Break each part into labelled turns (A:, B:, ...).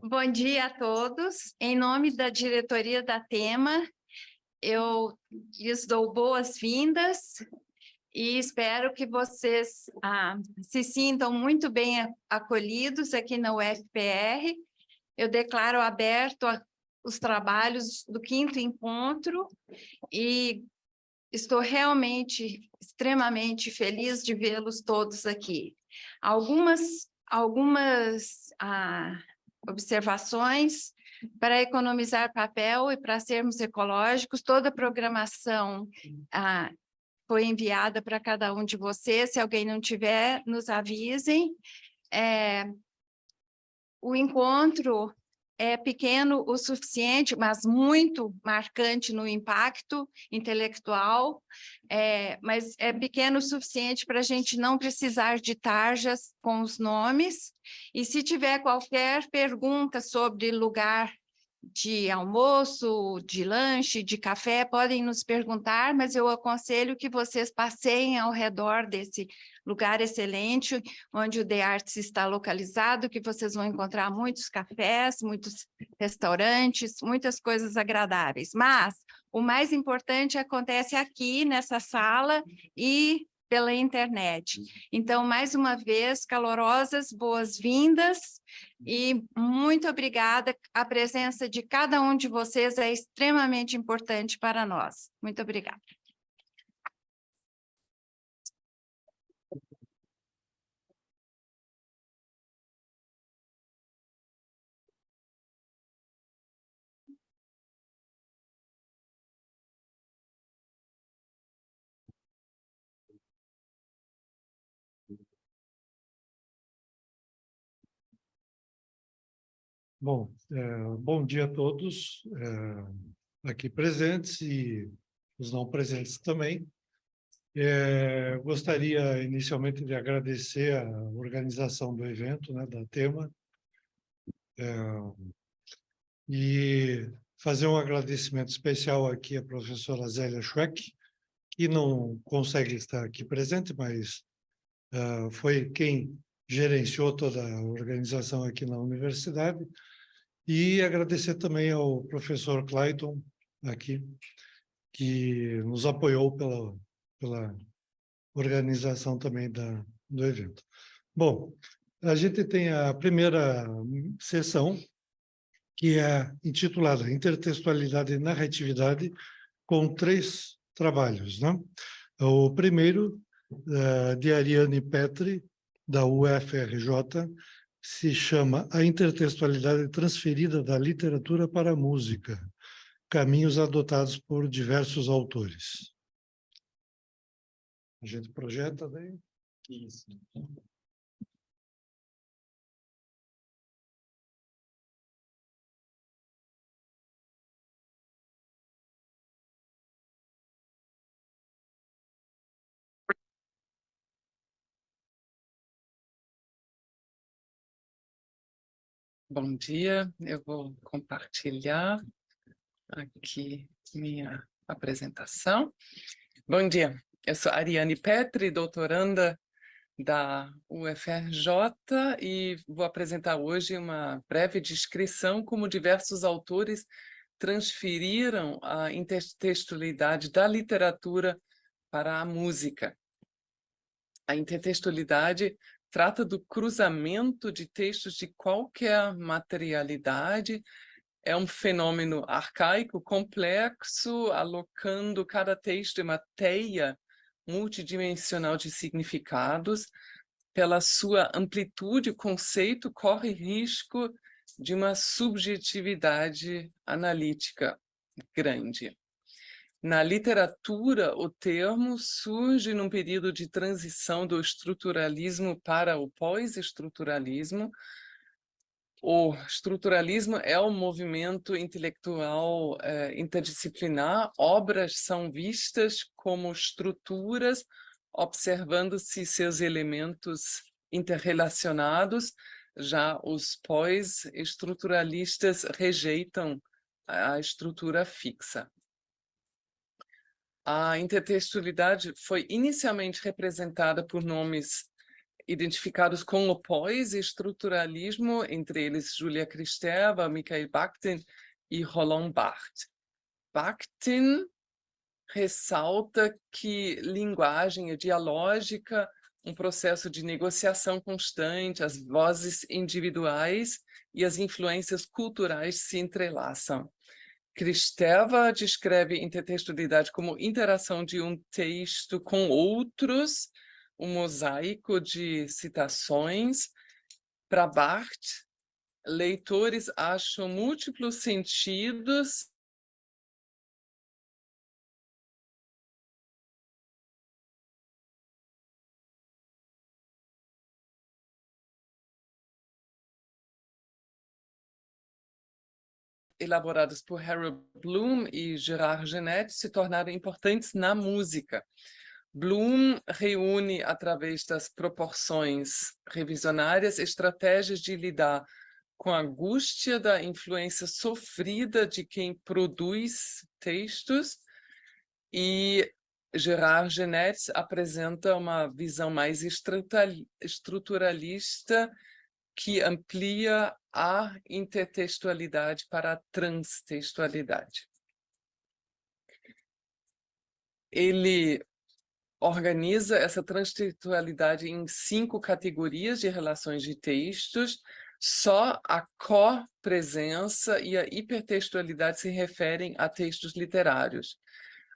A: Bom dia a todos. Em nome da diretoria da Tema, eu lhes dou boas-vindas e espero que vocês se sintam muito bem acolhidos aqui na UFPR. Eu declaro aberto os trabalhos do 5º encontro e estou realmente extremamente feliz de vê-los todos aqui. Algumas observações: para economizar papel e para sermos ecológicos, toda a programação foi enviada para cada um de vocês. Se alguém não tiver, nos avisem. O encontro é pequeno o suficiente, mas muito marcante no impacto intelectual, mas é pequeno o suficiente para a gente não precisar de tarjas com os nomes. E se tiver qualquer pergunta sobre lugar de almoço, de lanche, de café, podem nos perguntar, mas eu aconselho que vocês passeiem ao redor desse lugar excelente, onde o The Arts está localizado, que vocês vão encontrar muitos cafés, muitos restaurantes, muitas coisas agradáveis. Mas o mais importante acontece aqui, nessa sala, e pela internet. Então, mais uma vez, calorosas boas-vindas e muito obrigada. A presença de cada um de vocês é extremamente importante para nós. Muito obrigada.
B: Bom, bom dia a todos aqui presentes e os não presentes também. Gostaria inicialmente de agradecer a organização do evento, né, da Tema, e fazer um agradecimento especial aqui à professora Zélia Schweck, que não consegue estar aqui presente, mas foi quem gerenciou toda a organização aqui na universidade. E agradecer também ao professor Clayton, aqui, que nos apoiou pela organização também do evento. Bom, a gente tem a primeira sessão, que é intitulada Intertextualidade e Narratividade, com 3 trabalhos, né? O primeiro, de Ariane Petri, da UFRJ, se chama A Intertextualidade Transferida da Literatura para a Música, caminhos adotados por diversos autores. A gente projeta daí? Isso.
C: Bom dia, eu vou compartilhar aqui minha apresentação. Bom dia, eu sou Ariane Petri, doutoranda da UFRJ, e vou apresentar hoje uma breve descrição como diversos autores transferiram a intertextualidade da literatura para a música. A intertextualidade trata do cruzamento de textos de qualquer materialidade. É um fenômeno arcaico, complexo, alocando cada texto em uma teia multidimensional de significados. Pela sua amplitude, o conceito corre risco de uma subjetividade analítica grande. Na literatura, o termo surge num período de transição do estruturalismo para o pós-estruturalismo. O estruturalismo é um movimento intelectual interdisciplinar. Obras são vistas como estruturas, observando-se seus elementos interrelacionados. Já os pós-estruturalistas rejeitam a estrutura fixa. A intertextualidade foi inicialmente representada por nomes identificados com o pós-estruturalismo, entre eles Julia Kristeva, Mikhail Bakhtin e Roland Barthes. Bakhtin ressalta que linguagem é dialógica, um processo de negociação constante, as vozes individuais e as influências culturais se entrelaçam. Kristeva descreve intertextualidade como interação de um texto com outros, um mosaico de citações. Para Barthes, leitores acham múltiplos sentidos elaborados por Harold Bloom e Gérard Genette se tornaram importantes na música. Bloom reúne, através das proporções revisionárias, estratégias de lidar com a angústia da influência sofrida de quem produz textos, e Gérard Genette apresenta uma visão mais estruturalista que amplia a intertextualidade para a transtextualidade. Ele organiza essa transtextualidade em 5 categorias de relações de textos. Só a copresença e a hipertextualidade se referem a textos literários.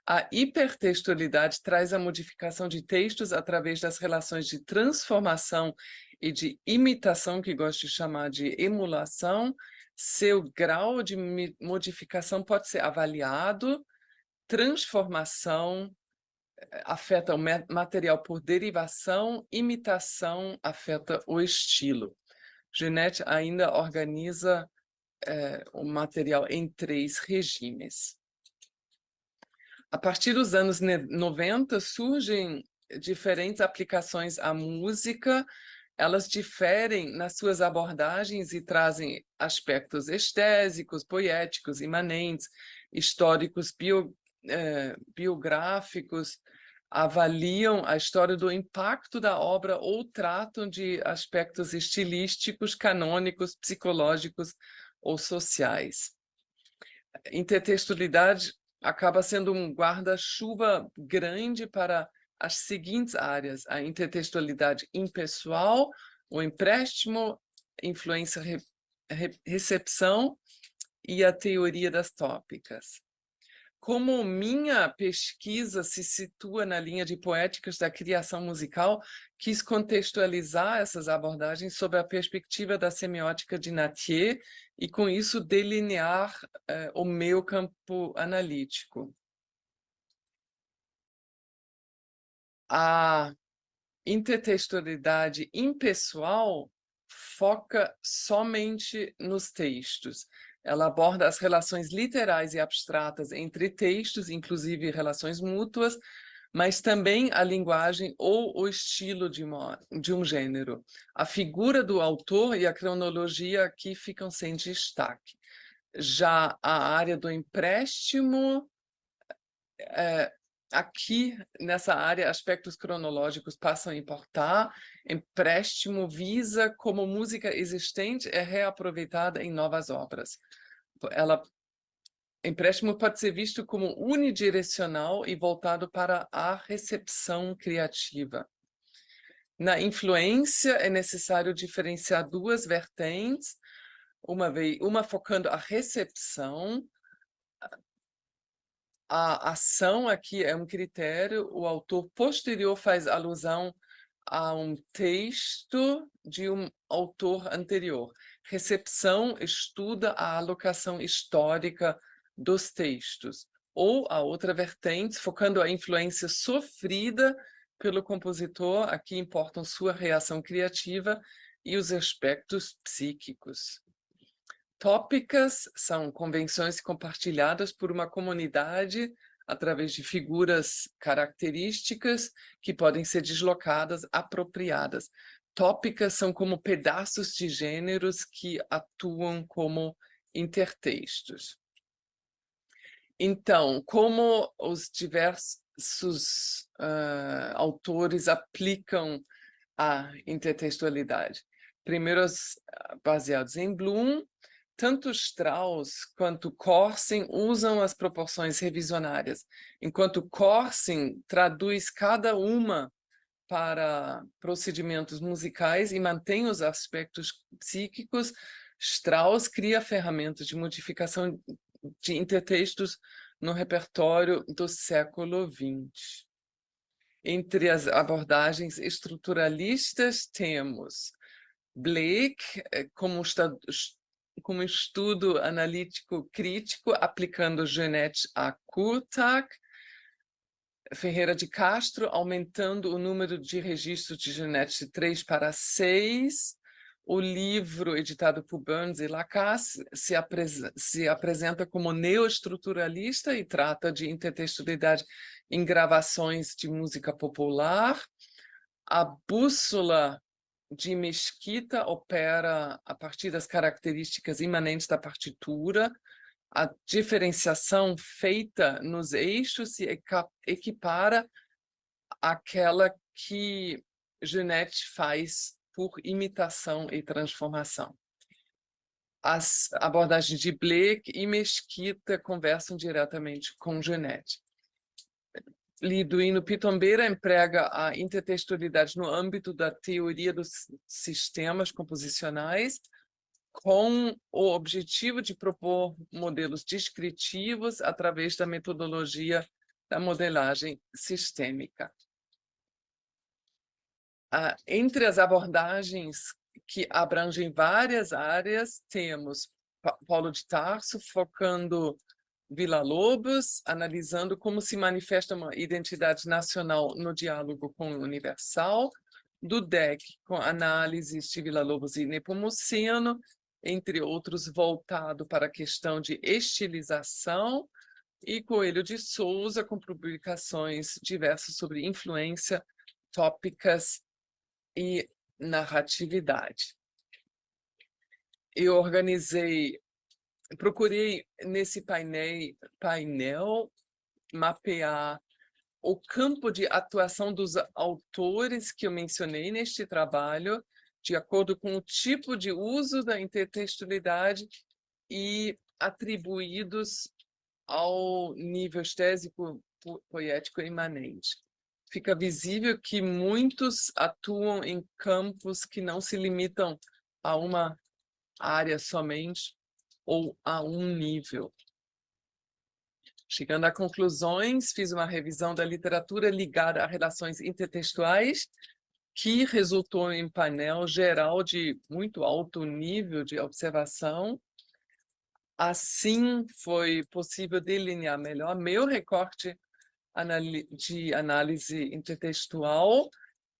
C: A hipertextualidade traz a modificação de textos através das relações de transformação e de imitação, que gosto de chamar de emulação. Seu grau de modificação pode ser avaliado. Transformação afeta o material por derivação, imitação afeta o estilo. Genette ainda organiza o material em 3 regimes. A partir dos anos 90, surgem diferentes aplicações à música. Elas diferem nas suas abordagens e trazem aspectos estésicos, poéticos, imanentes, históricos, biográficos, avaliam a história do impacto da obra ou tratam de aspectos estilísticos, canônicos, psicológicos ou sociais. Intertextualidade acaba sendo um guarda-chuva grande para as seguintes áreas: a intertextualidade impessoal, o empréstimo, influência, recepção e a teoria das tópicas. Como minha pesquisa se situa na linha de poéticas da criação musical, quis contextualizar essas abordagens sob a perspectiva da semiótica de Nattier e, com isso, delinear o meu campo analítico. A intertextualidade impessoal foca somente nos textos. Ela aborda as relações literais e abstratas entre textos, inclusive relações mútuas, mas também a linguagem ou o estilo de um gênero. A figura do autor e a cronologia aqui ficam sem destaque. Já a área do empréstimo, aqui nessa área, aspectos cronológicos passam a importar. Empréstimo visa como música existente é reaproveitada em novas obras. Empréstimo pode ser visto como unidirecional e voltado para a recepção criativa. Na influência, é necessário diferenciar 2 vertentes, uma focando a recepção. A ação aqui é um critério, o autor posterior faz alusão a um texto de um autor anterior. Recepção estuda a alocação histórica dos textos. Ou a outra vertente, focando a influência sofrida pelo compositor, aqui importam sua reação criativa e os aspectos psíquicos. Tópicas são convenções compartilhadas por uma comunidade através de figuras características que podem ser deslocadas, apropriadas. Tópicas são como pedaços de gêneros que atuam como intertextos. Então, como os diversos autores aplicam a intertextualidade. Primeiro, baseados em Bloom, tanto Strauss quanto Corsin usam as proporções revisionárias, enquanto Corsin traduz cada uma para procedimentos musicais e mantém os aspectos psíquicos. Strauss cria ferramentas de modificação de intertextos no repertório do século XX. Entre as abordagens estruturalistas, temos Blake como estudo analítico crítico, aplicando Genet a Kurtak, Ferreira de Castro, aumentando o número de registros de Genet de 3 para 6. O livro, editado por Burns e Lacasse, se apresenta como neoestruturalista e trata de intertextualidade em gravações de música popular. A bússola de Mesquita opera a partir das características imanentes da partitura. A diferenciação feita nos eixos se equipara àquela que Genet faz por imitação e transformação. As abordagens de Blake e Mesquita conversam diretamente com Genet. Liduino Pitombeira emprega a intertextualidade no âmbito da teoria dos sistemas composicionais, com o objetivo de propor modelos descritivos através da metodologia da modelagem sistêmica. Entre as abordagens que abrangem várias áreas, temos Paulo de Tarso, focando Villa-Lobos, analisando como se manifesta uma identidade nacional no diálogo com o universal, Dudek, com análises de Villa-Lobos e Nepomuceno, entre outros, voltado para a questão de estilização, e Coelho de Souza, com publicações diversas sobre influência, tópicas e narratividade. Eu procurei nesse painel mapear o campo de atuação dos autores que eu mencionei neste trabalho, de acordo com o tipo de uso da intertextualidade e atribuídos ao nível estésico poético imanente. Fica visível que muitos atuam em campos que não se limitam a uma área somente ou a um nível. Chegando a conclusões, fiz uma revisão da literatura ligada a relações intertextuais, que resultou em painel geral de muito alto nível de observação. Assim, foi possível delinear melhor meu recorte de análise intertextual,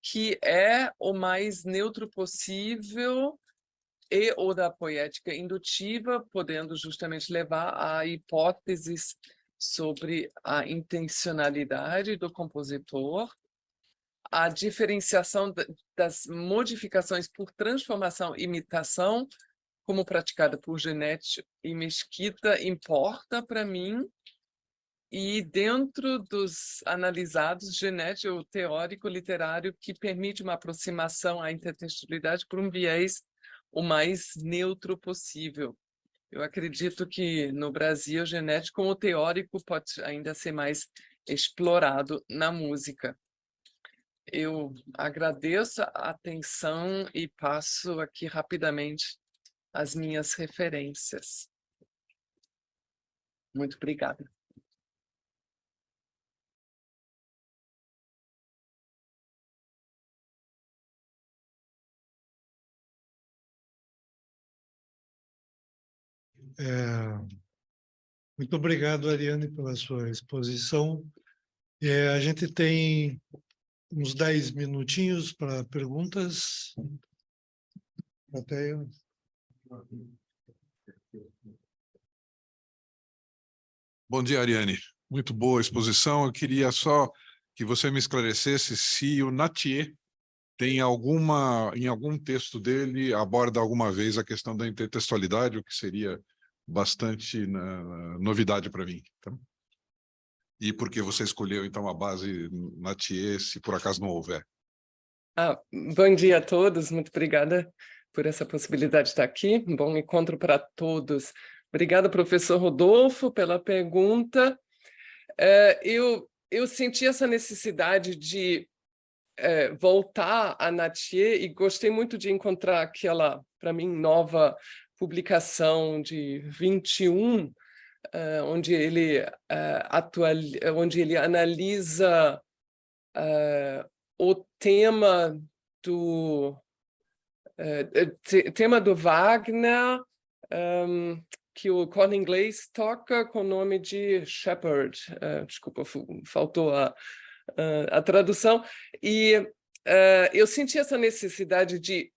C: que é o mais neutro possível, e ou da poética indutiva, podendo justamente levar a hipóteses sobre a intencionalidade do compositor, a diferenciação das modificações por transformação e imitação, como praticada por Genet e Mesquita, importa para mim, e dentro dos analisados, Genet é o teórico literário que permite uma aproximação à intertextualidade por um viés o mais neutro possível. Eu acredito que no Brasil, Genet, como teórico, pode ainda ser mais explorado na música. Eu agradeço a atenção e passo aqui rapidamente as minhas referências. Muito obrigada.
B: Muito obrigado, Ariane, pela sua exposição. A gente tem uns 10 minutinhos para perguntas. Plateia.
D: Bom dia, Ariane. Muito boa exposição. Eu queria só que você me esclarecesse se o Nattier tem em algum texto dele, aborda alguma vez a questão da intertextualidade, o que seria bastante novidade para mim. Tá? E por que você escolheu, então, a base Nattier, se por acaso não houver?
C: Bom dia a todos, muito obrigada por essa possibilidade de estar aqui. Um bom encontro para todos. Obrigada, professor Rodolfo, pela pergunta. Eu senti essa necessidade de voltar a Nattier e gostei muito de encontrar aquela, para mim, nova publicação de 21, onde ele analisa o tema do Wagner, que o Colin Glaze toca com o nome de Shepherd. Desculpa, faltou a tradução. E eu senti essa necessidade de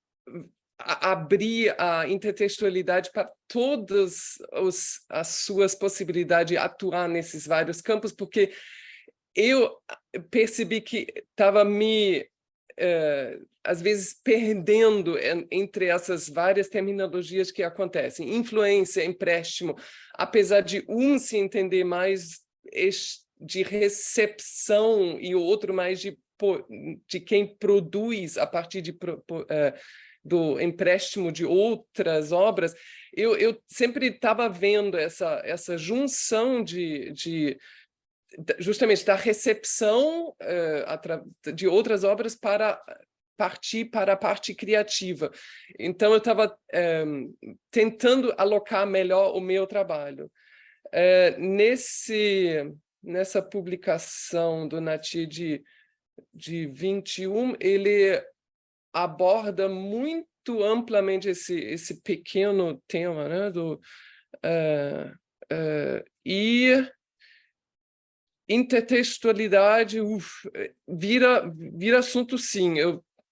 C: abrir a intertextualidade para todas as suas possibilidades de atuar nesses vários campos, porque eu percebi que estava às vezes, perdendo entre essas várias terminologias que acontecem. Influência, empréstimo, apesar de um se entender mais de recepção e o outro mais de quem produz a partir do empréstimo de outras obras, eu sempre estava vendo essa junção justamente da recepção de outras obras para partir para a parte criativa. Então, eu estava tentando alocar melhor o meu trabalho. Nessa publicação do Nattier de 21, ele aborda muito amplamente esse pequeno tema, né, e intertextualidade vira assunto, sim,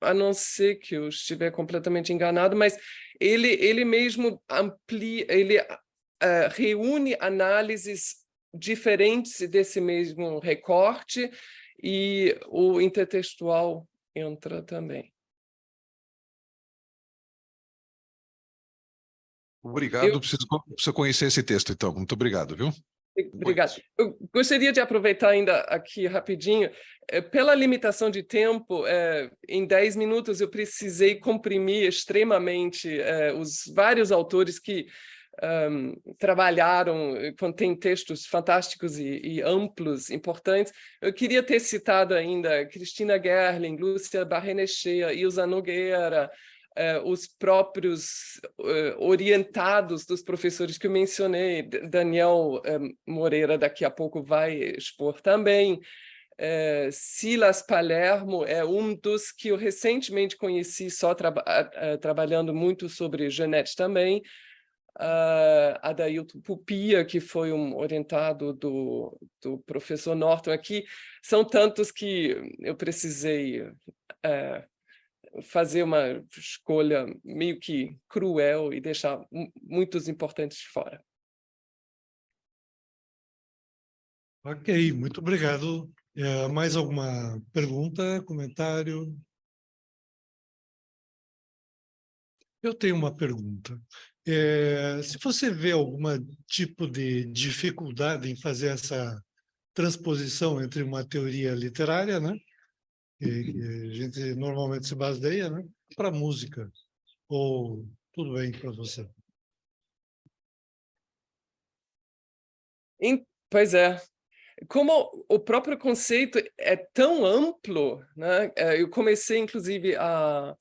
C: a não ser que eu estiver completamente enganado, mas ele mesmo amplia, ele reúne análises diferentes desse mesmo recorte, e o intertextual entra também.
D: Obrigado, preciso conhecer esse texto, então. Muito obrigado, viu?
C: Obrigado. Eu gostaria de aproveitar ainda aqui rapidinho, pela limitação de tempo, em 10 minutos eu precisei comprimir extremamente os vários autores que trabalharam, contém textos fantásticos e amplos, importantes. Eu queria ter citado ainda Cristina Gerling, Lúcia Barrenechea, Ilza Nogueira, os próprios orientados dos professores que eu mencionei. Daniel Moreira daqui a pouco vai expor também. Silas Palermo é um dos que eu recentemente conheci, só trabalhando muito sobre Jeanette também. Adailton Pupia, que foi um orientado do professor Norton aqui. São tantos que eu precisei fazer uma escolha meio que cruel e deixar muitos importantes fora.
B: Ok, muito obrigado. Mais alguma pergunta, comentário? Eu tenho uma pergunta. Se você vê algum tipo de dificuldade em fazer essa transposição entre uma teoria literária, né, que a gente normalmente se baseia, né, para música, ou tudo bem para você?
C: Pois é. Como o próprio conceito é tão amplo, né, eu comecei, inclusive, a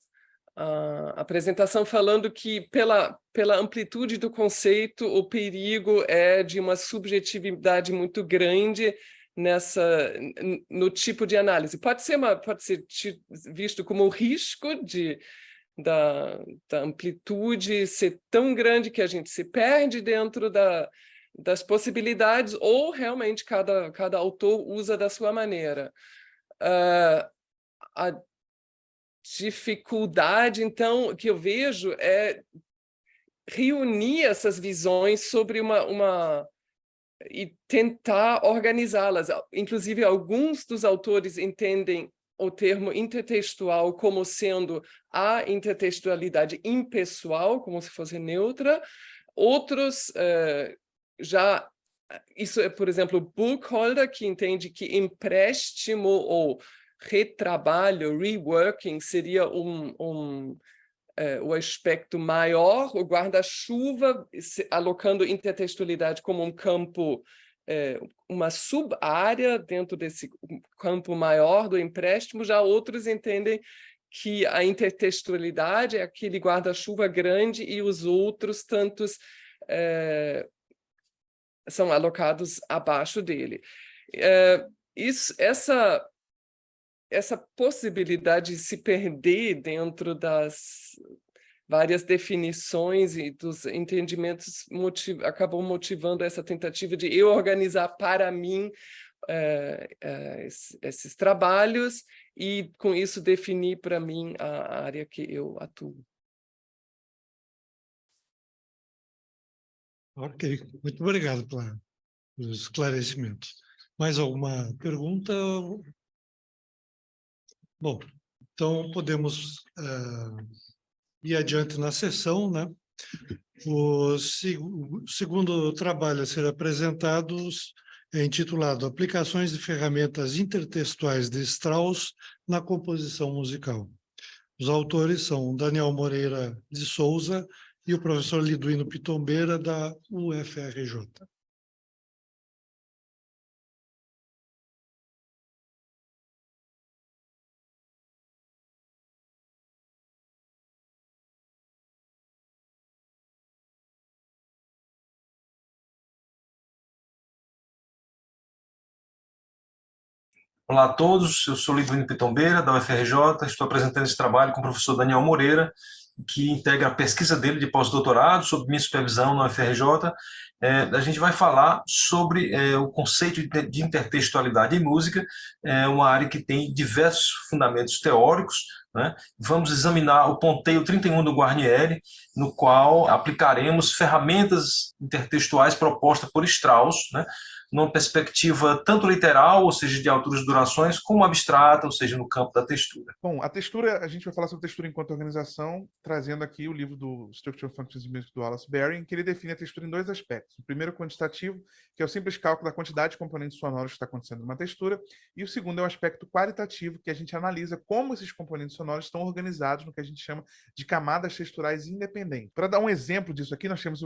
C: apresentação falando que, pela amplitude do conceito, o perigo é de uma subjetividade muito grande no tipo de análise. Pode ser visto como um risco da amplitude ser tão grande que a gente se perde dentro das possibilidades, ou realmente cada autor usa da sua maneira. A dificuldade, então, que eu vejo é reunir essas visões sobre e tentar organizá-las. Inclusive, alguns dos autores entendem o termo intertextual como sendo a intertextualidade impessoal, como se fosse neutra. Outros isso é, por exemplo, Burkholder, que entende que empréstimo ou retrabalho, reworking, seria o aspecto maior, o guarda-chuva, alocando intertextualidade como um campo, uma sub-área dentro desse campo maior do empréstimo. Já outros entendem que a intertextualidade é aquele guarda-chuva grande e os outros tantos são alocados abaixo dele. Essa possibilidade de se perder dentro das várias definições e dos entendimentos acabou motivando essa tentativa de eu organizar para mim esses trabalhos e, com isso, definir para mim a área que eu atuo.
B: Ok, muito obrigado pelo esclarecimento. Mais alguma pergunta? Bom, então podemos ir adiante na sessão, né? O segundo trabalho a ser apresentado é intitulado Aplicações de ferramentas intertextuais de Strauss na composição musical. Os autores são Daniel Moreira de Souza e o professor Liduino Pitombeira, da UFRJ.
E: Olá a todos, eu sou Liduino Pitombeira, da UFRJ, estou apresentando esse trabalho com o professor Daniel Moreira, que integra a pesquisa dele de pós-doutorado, sob minha supervisão na UFRJ. A gente vai falar sobre o conceito de intertextualidade em música, uma área que tem diversos fundamentos teóricos, né? Vamos examinar o ponteio 31 do Guarnieri, no qual aplicaremos ferramentas intertextuais propostas por Strauss, né? Numa perspectiva tanto literal, ou seja, de alturas e durações, como abstrata, ou seja, no campo da textura.
F: Bom, a textura, a gente vai falar sobre textura enquanto organização, trazendo aqui o livro do Structural Functions in Music do Wallace Beery, em que ele define a textura em dois aspectos. O primeiro, quantitativo, que é o simples cálculo da quantidade de componentes sonoros que está acontecendo numa textura, e o segundo é o aspecto qualitativo, que a gente analisa como esses componentes sonoros estão organizados no que a gente chama de camadas texturais independentes. Para dar um exemplo disso aqui, nós temos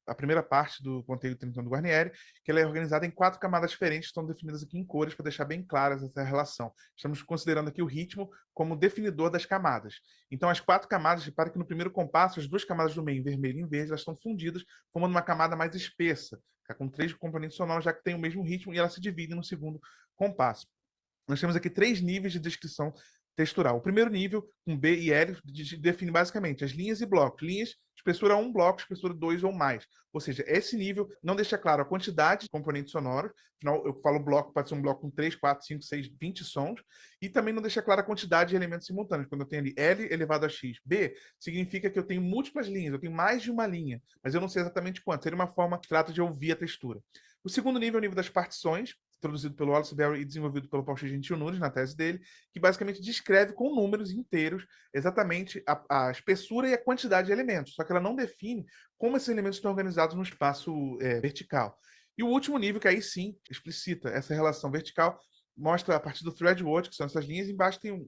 F: a primeira parte do ponteio 31 do Guarnieri, que ela é organizada em 4 camadas diferentes, que estão definidas aqui em cores, para deixar bem claras essa relação. Estamos considerando aqui o ritmo como definidor das camadas. Então, as 4 camadas, repare que no primeiro compasso, as 2 camadas do meio, em vermelho e em verde, elas estão fundidas, formando uma camada mais espessa, com 3 componentes sonoros, já que tem o mesmo ritmo, e elas se dividem no segundo compasso. Nós temos aqui 3 níveis de descrição textural. O primeiro nível, com B e L, define basicamente as linhas e blocos. Linhas, espessura 1, bloco, espessura 2 ou mais. Ou seja, esse nível não deixa claro a quantidade de componentes sonoros. Afinal, eu falo bloco, pode ser um bloco com 3, 4, 5, 6, 20 sons. E também não deixa claro a quantidade de elementos simultâneos. Quando eu tenho ali L elevado a X. B significa que eu tenho múltiplas linhas, eu tenho mais de uma linha, mas eu não sei exatamente quanto. Seria uma forma que trata de ouvir a textura. O segundo nível é o nível das partições, introduzido pelo Wallace Beery e desenvolvido pelo Paul Gentil Nunes na tese dele, que basicamente descreve com números inteiros exatamente a espessura e a quantidade de elementos, só que ela não define como esses elementos estão organizados no espaço vertical. E o último nível, que aí sim explicita essa relação vertical, mostra a partir do threadword, que são essas linhas, embaixo tem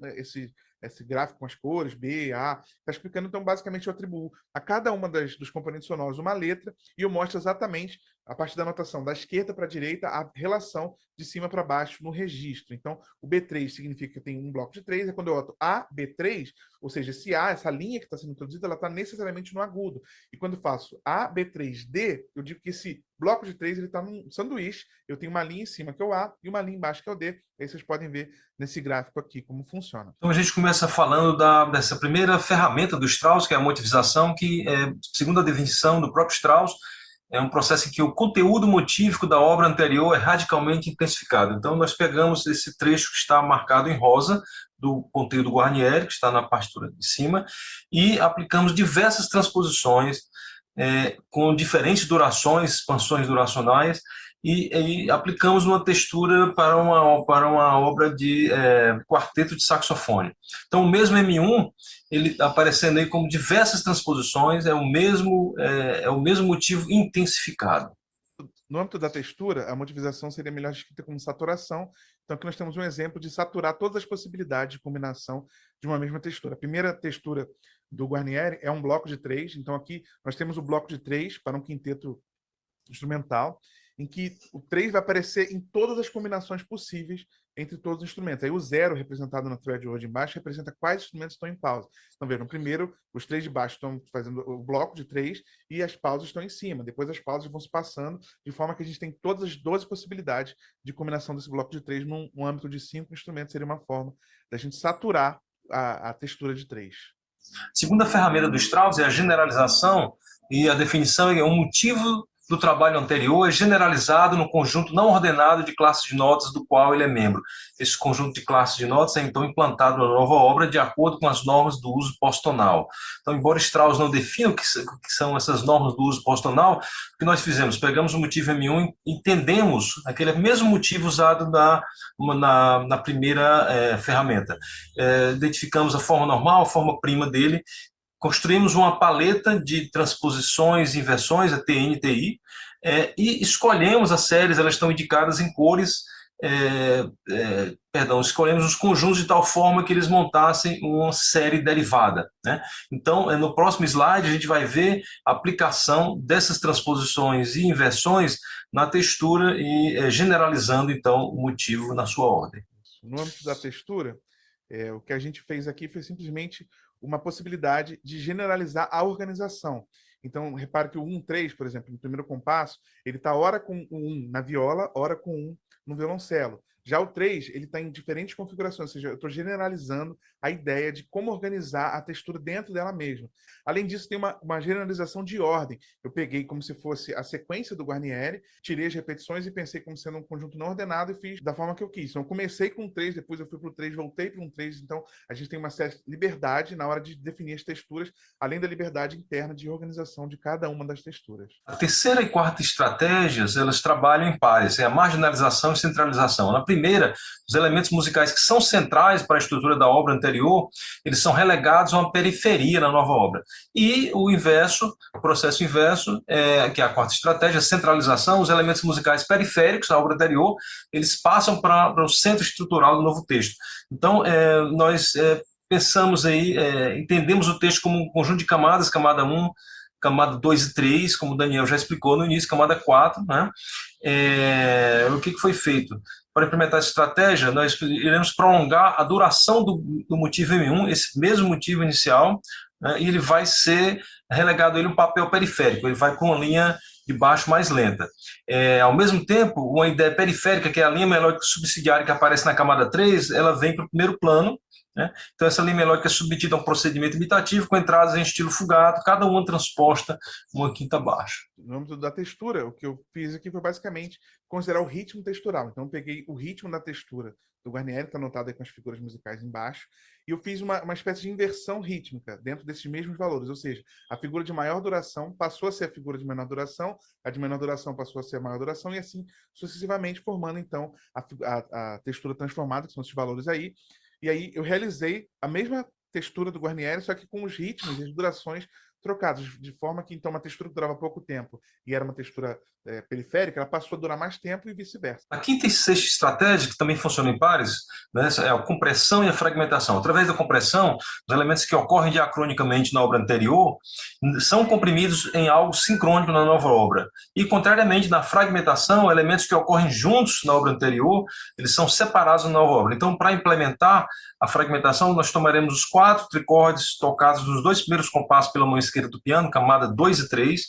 F: esse gráfico com as cores, B, A, está explicando, então, basicamente, eu atribuo a cada uma dos componentes sonoros uma letra e eu mostro exatamente, a partir da notação da esquerda para a direita, a relação de cima para baixo no registro. Então, o B3 significa que eu tenho um bloco de 3, é quando eu boto A, B3, ou seja, esse A, essa linha que está sendo introduzida, ela está necessariamente no agudo. E quando eu faço A, B3, D, eu digo que esse bloco de 3 está num sanduíche, eu tenho uma linha em cima que é o A e uma linha embaixo que é o D. Aí vocês podem ver nesse gráfico aqui como funciona.
E: Então a gente começa falando dessa primeira ferramenta do Strauss, que é a motivização, que, segundo a definição do próprio Strauss, é um processo em que o conteúdo motívico da obra anterior é radicalmente intensificado. Então nós pegamos esse trecho que está marcado em rosa, do ponteio do Guarnieri, que está na partitura de cima, e aplicamos diversas transposições com diferentes durações, expansões duracionais, e aplicamos uma textura para uma obra de quarteto de saxofone. Então, o mesmo M1, ele está aparecendo aí como diversas transposições, é o mesmo motivo intensificado.
F: No âmbito da textura, a motivização seria melhor descrita como saturação. Então, aqui nós temos um exemplo de saturar todas as possibilidades de combinação de uma mesma textura. A primeira textura do Guarnieri é um bloco de 3. Então, aqui nós temos o bloco de 3 para um quinteto instrumental, em que o 3 vai aparecer em todas as combinações possíveis entre todos os instrumentos. Aí o 0, representado na thread word embaixo, representa quais instrumentos estão em pausa. Então, vejam, primeiro, os 3 de baixo estão fazendo o bloco de 3 e as pausas estão em cima. Depois as pausas vão se passando, de forma que a gente tem todas as 12 possibilidades de combinação desse bloco de 3 num âmbito de 5 instrumentos. Seria uma forma da gente saturar a textura de 3.
E: Segunda ferramenta do Strauss é a generalização, e a definição é um motivo do trabalho anterior é generalizado no conjunto não ordenado de classes de notas do qual ele é membro. Esse conjunto de classes de notas é então implantado na nova obra de acordo com as normas do uso postonal. Então, embora Strauss não defina o que são essas normas do uso postonal, o que nós fizemos? Pegamos o motivo M1 e entendemos aquele mesmo motivo usado na primeira ferramenta. Identificamos a forma normal, a forma prima dele, construímos uma paleta de transposições e inversões, a TN, TI, e escolhemos as séries, elas estão indicadas em cores, escolhemos os conjuntos de tal forma que eles montassem uma série derivada, né? Então, no próximo slide, a gente vai ver a aplicação dessas transposições e inversões na textura e generalizando, então, o motivo na sua ordem.
F: No âmbito da textura, o que a gente fez aqui foi simplesmente uma possibilidade de generalizar a organização. Então, repare que o 1-3, por exemplo, no primeiro compasso, ele está ora com o 1 na viola, ora com o 1 no violoncelo. Já o 3, ele está em diferentes configurações, ou seja, eu estou generalizando a ideia de como organizar a textura dentro dela mesma. Além disso, tem uma generalização de ordem. Eu peguei como se fosse a sequência do Guarnieri, tirei as repetições e pensei como sendo um conjunto não ordenado e fiz da forma que eu quis. Então, eu comecei com 3, depois eu fui para o 3, voltei para um 3. Então, a gente tem uma certa liberdade na hora de definir as texturas, além da liberdade interna de organização de cada uma das texturas.
E: A terceira e quarta estratégias, elas trabalham em pares, é a marginalização e centralização. Na primeira, os elementos musicais que são centrais para a estrutura da obra anterior, eles são relegados a uma periferia na nova obra. E o inverso, o processo inverso, que é a quarta estratégia, a centralização, os elementos musicais periféricos da obra anterior, eles passam para o centro estrutural do novo texto. Então, nós pensamos aí, entendemos o texto como um conjunto de camadas, camada 1, camada 2 e 3, como o Daniel já explicou no início, camada 4, né? O que foi feito? Para implementar essa estratégia, nós iremos prolongar a duração do motivo M1, esse mesmo motivo inicial, né? E ele vai ser relegado a ele um papel periférico, ele vai com uma linha de baixo mais lenta. Ao mesmo tempo, uma ideia periférica, que é a linha melódica subsidiária que aparece na camada 3, ela vem para o primeiro plano, né? Então, essa linha melódica é submetida a um procedimento imitativo com entradas em estilo fugato, cada uma transposta uma quinta abaixo.
F: No âmbito da textura, o que eu fiz aqui foi basicamente considerar o ritmo textural. Então, eu peguei o ritmo da textura do Guarnieri, está anotado aí com as figuras musicais embaixo, e eu fiz uma espécie de inversão rítmica dentro desses mesmos valores, ou seja, a figura de maior duração passou a ser a figura de menor duração, a de menor duração passou a ser a maior duração, e assim sucessivamente, formando, então, a textura transformada, que são esses valores aí. E aí eu realizei a mesma textura do Guarnieri, só que com os ritmos e as durações trocados, de forma que então uma textura que durava pouco tempo e era uma textura periférica, ela passou a durar mais tempo e vice-versa.
E: A quinta e sexta estratégia, que também funciona em pares, né, é a compressão e a fragmentação. Através da compressão, os elementos que ocorrem diacronicamente na obra anterior são comprimidos em algo sincrônico na nova obra. E, contrariamente, na fragmentação, elementos que ocorrem juntos na obra anterior, eles são separados na nova obra. Então, para implementar a fragmentação, nós tomaremos os 4 tricordes tocados nos 2 primeiros compassos pela mão esquerda do piano, camada 2 e 3,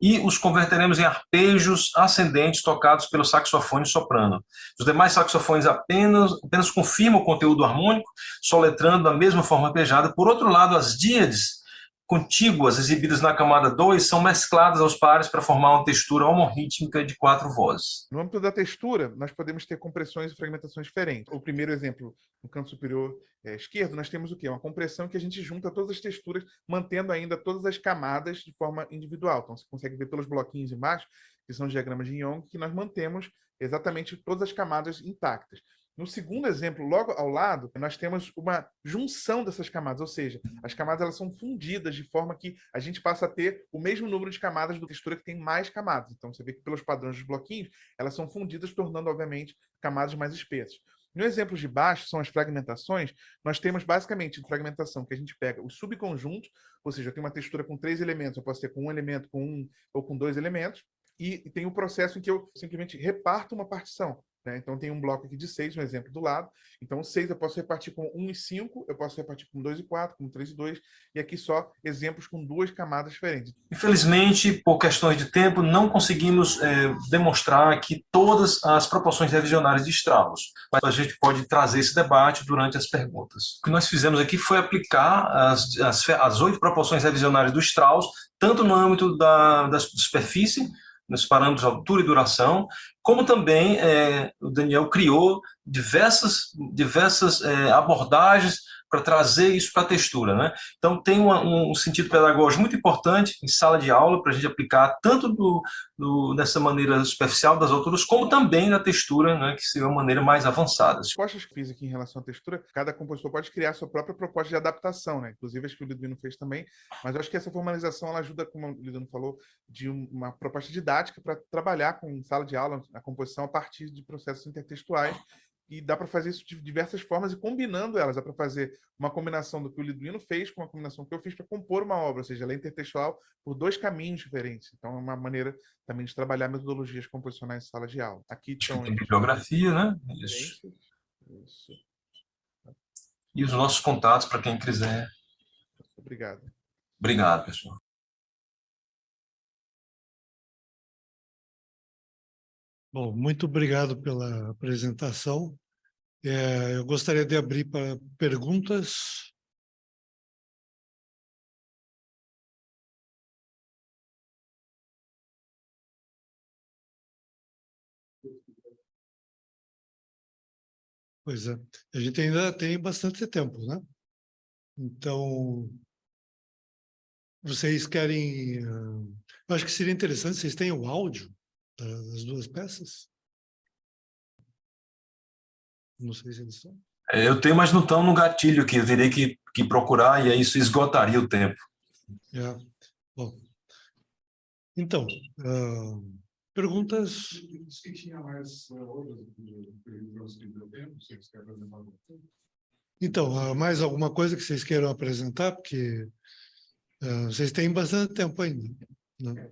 E: e os converteremos em arpejos ascendentes tocados pelo saxofone soprano. Os demais saxofones apenas confirmam o conteúdo harmônico, soletrando da mesma forma arpejada. Por outro lado, as díades contíguas exibidas na camada 2 são mescladas aos pares para formar uma textura homorrítmica de 4 vozes.
F: No âmbito da textura, nós podemos ter compressões e fragmentações diferentes. O primeiro exemplo, no canto superior esquerdo, nós temos o quê? Uma compressão que a gente junta todas as texturas, mantendo ainda todas as camadas de forma individual. Então, você consegue ver pelos bloquinhos embaixo, que são os diagramas de Young, que nós mantemos exatamente todas as camadas intactas. No segundo exemplo, logo ao lado, nós temos uma junção dessas camadas, ou seja, as camadas elas são fundidas de forma que a gente passa a ter o mesmo número de camadas do textura que tem mais camadas. Então, você vê que pelos padrões dos bloquinhos, elas são fundidas, tornando, obviamente, camadas mais espessas. No exemplo de baixo, são as fragmentações, nós temos basicamente fragmentação que a gente pega os subconjuntos, ou seja, eu tenho uma textura com 3 elementos, eu posso ter com um elemento, com um ou com 2 elementos, e tem o processo em que eu simplesmente reparto uma partição. Né? Então, tem um bloco aqui de 6, um exemplo do lado. Então, 6 eu posso repartir com 1 e 5, eu posso repartir com 2 e 4, com 3 e 2, e aqui só exemplos com 2 camadas diferentes.
E: Infelizmente, por questões de tempo, não conseguimos demonstrar aqui todas as proporções revisionárias de Strauss, mas a gente pode trazer esse debate durante as perguntas. O que nós fizemos aqui foi aplicar as 8 proporções revisionárias do Strauss, tanto no âmbito da superfície, nos parâmetros de altura e duração, como também o Daniel criou diversas abordagens para trazer isso para a textura, né? Então, tem um sentido pedagógico muito importante em sala de aula para a gente aplicar tanto dessa maneira superficial das alturas, como também na textura, né, que seria uma maneira mais avançada.
F: As propostas que fiz aqui em relação à textura, cada compositor pode criar a sua própria proposta de adaptação, né? Inclusive, acho que o Liduino fez também, mas eu acho que essa formalização ela ajuda, como o Liduino falou, de uma proposta didática para trabalhar com sala de aula, a composição a partir de processos intertextuais. E dá para fazer isso de diversas formas e combinando elas. Dá para fazer uma combinação do que o Liduino fez com a combinação que eu fiz para compor uma obra, ou seja, ela é intertextual por 2 caminhos diferentes. Então, é uma maneira também de trabalhar metodologias composicionais em sala de aula. Aqui estão...
E: Bibliografia, né? Isso. E os nossos contatos para quem quiser.
F: Obrigado.
E: Obrigado, pessoal.
B: Bom, muito obrigado pela apresentação. Eu gostaria de abrir para perguntas. Pois é, a gente ainda tem bastante tempo, né? Então, vocês querem... eu acho que seria interessante, vocês têm o áudio das 2 peças? Não sei se eles estão.
E: Eu tenho, mas não estão no gatilho aqui. Eu teria que procurar e aí isso esgotaria o tempo.
B: Bom, então, perguntas? Então, mais alguma coisa que vocês queiram apresentar? Porque vocês têm bastante tempo ainda, né?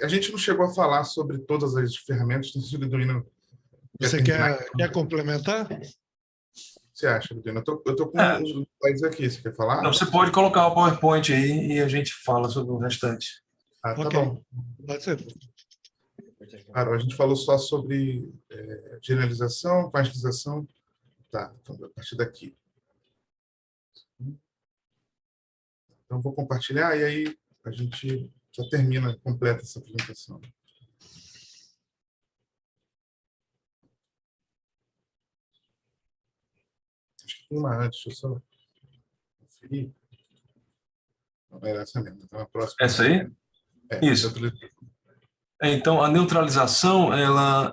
F: A gente não chegou a falar sobre todas as ferramentas. Não sei se o Liduino
B: Você quer complementar?
F: O que você acha, Liduino? Eu tô com os slides aqui. Você quer falar?
E: Não, você pode colocar o PowerPoint aí e a gente fala sobre o restante.
F: Tá
B: Ok.
F: bom.
B: Pode ser.
F: Claro, a gente falou só sobre generalização, quantitização. Tá, então a partir daqui. Então, vou compartilhar e aí a gente já termina, completa essa apresentação. Acho que tem uma antes, deixa eu só conferir. Não, era essa mesmo. Então, a próxima.
E: Essa aí? Isso. Então, a neutralização, ela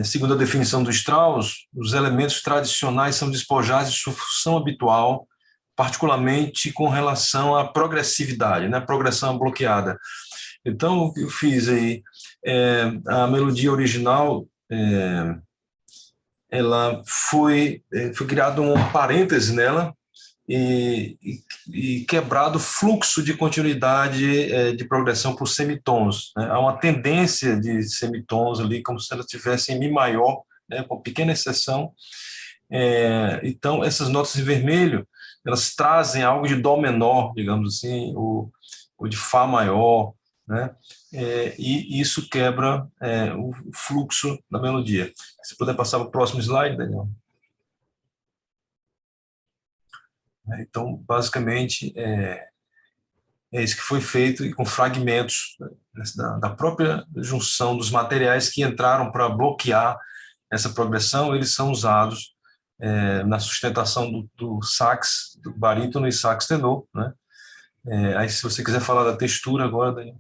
E: segundo a definição do Strauss, os elementos tradicionais são despojados de sua função habitual, particularmente com relação à progressividade, né? Progressão bloqueada. Então, o que eu fiz aí, a melodia original, ela foi criado um parêntese nela e quebrado o fluxo de continuidade de progressão por semitons, né? Há uma tendência de semitons ali, como se ela estivesse em Mi maior, né? Com pequena exceção. Então, essas notas em vermelho, elas trazem algo de Dó menor, digamos assim, ou de Fá maior, né? E isso quebra o fluxo da melodia. Se puder passar para o próximo slide, Daniel. Então, basicamente, é isso que foi feito, e com fragmentos da própria junção dos materiais que entraram para bloquear essa progressão, eles são usados na sustentação do sax, do barítono e sax tenor, né? Aí, se você quiser falar da textura agora, Daniel.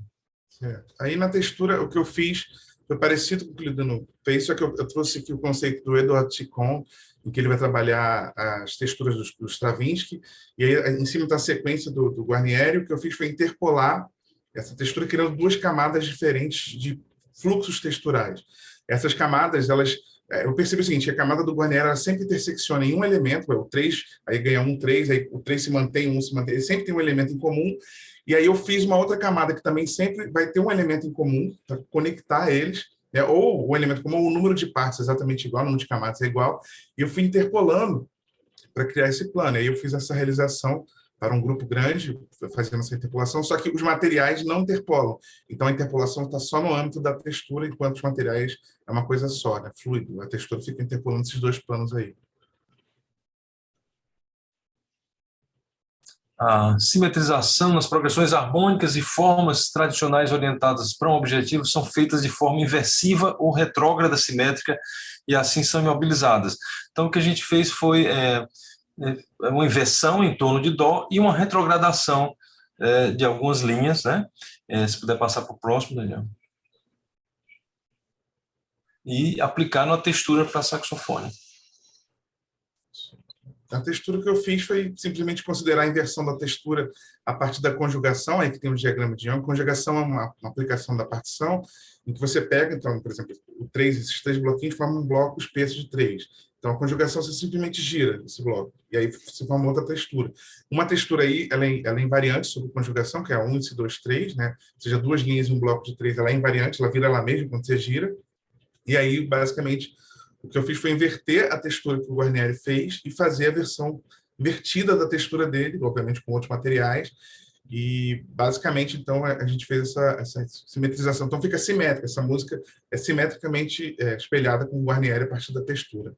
F: Aí, na textura, o que eu fiz foi parecido com o que o Lidano fez, só que eu trouxe aqui o conceito do Edward Chicon, em que ele vai trabalhar as texturas do Stravinsky, e aí em cima da sequência do Guarnieri, o que eu fiz foi interpolar essa textura, criando duas camadas diferentes de fluxos texturais. Essas camadas, eu percebi o seguinte, a camada do Guarnieri ela sempre intersecciona em um elemento, o 3, aí ganha um 3, aí o 3 se mantém, um se mantém, ele sempre tem um elemento em comum, e aí eu fiz uma outra camada que também sempre vai ter um elemento em comum, para conectar eles, né? Ou o elemento comum, o número de partes é exatamente igual, o número de camadas é igual, e eu fui interpolando para criar esse plano. E aí eu fiz essa realização para um grupo grande, fazendo essa interpolação, só que os materiais não interpolam. Então, a interpolação está só no âmbito da textura, enquanto os materiais é uma coisa só, né? Fluido. A textura fica interpolando esses dois planos aí.
E: A simetrização nas progressões harmônicas e formas tradicionais orientadas para um objetivo são feitas de forma inversiva ou retrógrada simétrica e assim são imobilizadas. Então, o que a gente fez foi uma inversão em torno de Dó e uma retrogradação de algumas linhas, né? Se puder passar para o próximo, Daniel. E aplicar na textura para saxofone.
F: A textura que eu fiz foi simplesmente considerar a inversão da textura a partir da conjugação, aí que tem um diagrama de Young. Conjugação é uma aplicação da partição, em que você pega, então, por exemplo, esses 3 bloquinhos formam um bloco espesso de 3. Então, a conjugação, você simplesmente gira esse bloco, e aí você forma outra textura. Uma textura aí, ela é invariante sobre conjugação, que é a 1, 2, 3, né? Ou seja, 2 linhas e um bloco de 3, ela é invariante, ela vira ela mesma quando você gira. E aí, basicamente, o que eu fiz foi inverter a textura que o Guarnieri fez e fazer a versão invertida da textura dele, obviamente com outros materiais. E, basicamente, então, a gente fez essa simetrização. Então, fica simétrica. Essa música é simetricamente espelhada com o Guarnieri a partir da textura.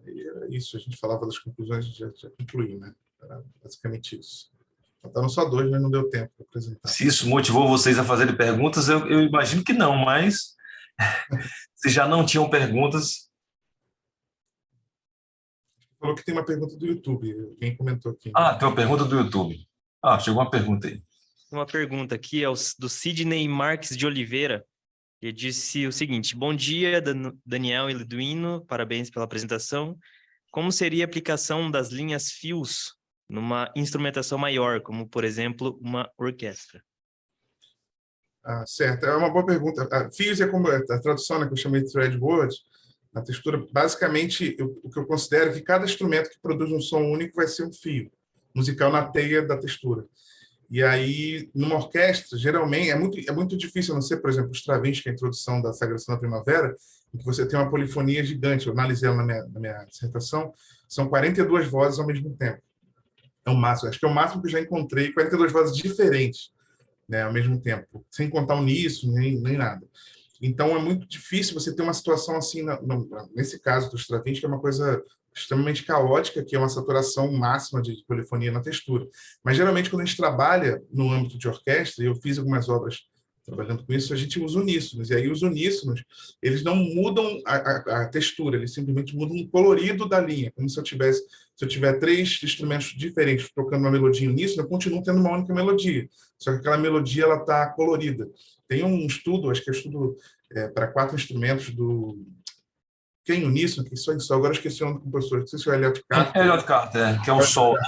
F: E era isso, a gente falava das conclusões, já concluiu, né? Era basicamente isso. Faltaram só 2, mas não deu tempo para apresentar.
E: Se isso motivou vocês a fazerem perguntas, eu imagino que não, mas se já não tinham perguntas...
F: Falou que tem uma pergunta do YouTube. Quem comentou aqui?
E: Ah, tem uma pergunta do YouTube. Ah, chegou uma pergunta aí.
G: Uma pergunta aqui é do Sidney Marques de Oliveira. Ele disse o seguinte: bom dia, Daniel e Liduino, parabéns pela apresentação. Como seria a aplicação das linhas fios numa instrumentação maior, como, por exemplo, uma orquestra?
F: Certo, é uma boa pergunta. Fios é como a tradução, né, que eu chamei de threadboard, na textura. Basicamente, o que eu considero é que cada instrumento que produz um som único vai ser um fio musical na teia da textura. E aí, numa orquestra, geralmente, é muito difícil, a não ser, por exemplo, o Stravinsky, a introdução da Sagração da Primavera, em que você tem uma polifonia gigante. Eu analisei ela na minha dissertação, são 42 vozes ao mesmo tempo. É o máximo, acho que é o máximo que eu já encontrei, 42 vozes diferentes, né, ao mesmo tempo, sem contar uníssono, nem nada. Então, é muito difícil você ter uma situação assim, nesse caso do Stravinsky, é uma coisa extremamente caótica, que é uma saturação máxima de polifonia na textura. Mas, geralmente, quando a gente trabalha no âmbito de orquestra, e eu fiz algumas obras trabalhando com isso, a gente usa uníssonos. E aí, os uníssonos, eles não mudam a textura, eles simplesmente mudam o colorido da linha. Como se eu tiver 3 instrumentos diferentes tocando uma melodia uníssona, eu continuo tendo uma única melodia. Só que aquela melodia ela está colorida. Tem um estudo, acho que é um estudo para 4 instrumentos do... Quem uníssono? Que só agora eu esqueci o nome do compositor. Não sei se é o Elliott Carter.
E: Elliott Carter, que é o sol, né?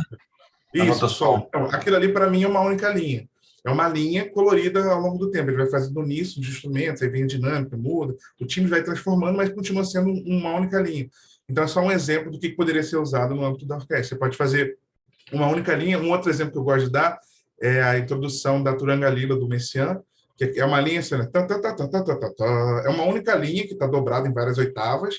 F: Isso, sol. Então, aquilo ali, para mim, é uma única linha. É uma linha colorida ao longo do tempo. Ele vai fazendo uníssono de instrumentos, aí vem a dinâmica, muda. O time vai transformando, mas continua sendo uma única linha. Então, é só um exemplo do que poderia ser usado no âmbito da orquestra. Você pode fazer uma única linha. Um outro exemplo que eu gosto de dar é a introdução da Turanga Lila, do Messiaen, que é uma linha assim, né? É uma única linha que está dobrada em várias oitavas,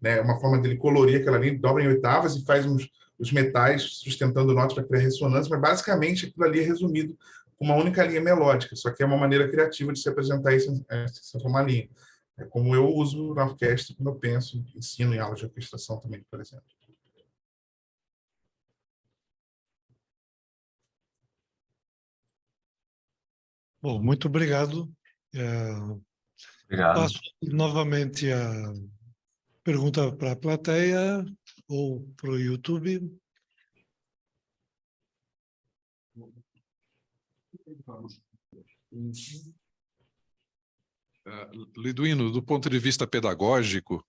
F: né? Uma forma dele colorir aquela linha, dobra em oitavas e faz os metais sustentando notas para criar ressonância, mas basicamente aquilo ali é resumido com uma única linha melódica, só que é uma maneira criativa de se apresentar isso essa uma linha. É como eu uso na orquestra quando eu penso, ensino em aulas de orquestração também, por exemplo.
B: Bom, muito obrigado.
E: Obrigado.
B: Passo novamente a pergunta para a plateia ou para o YouTube.
D: Liduino, do ponto de vista pedagógico,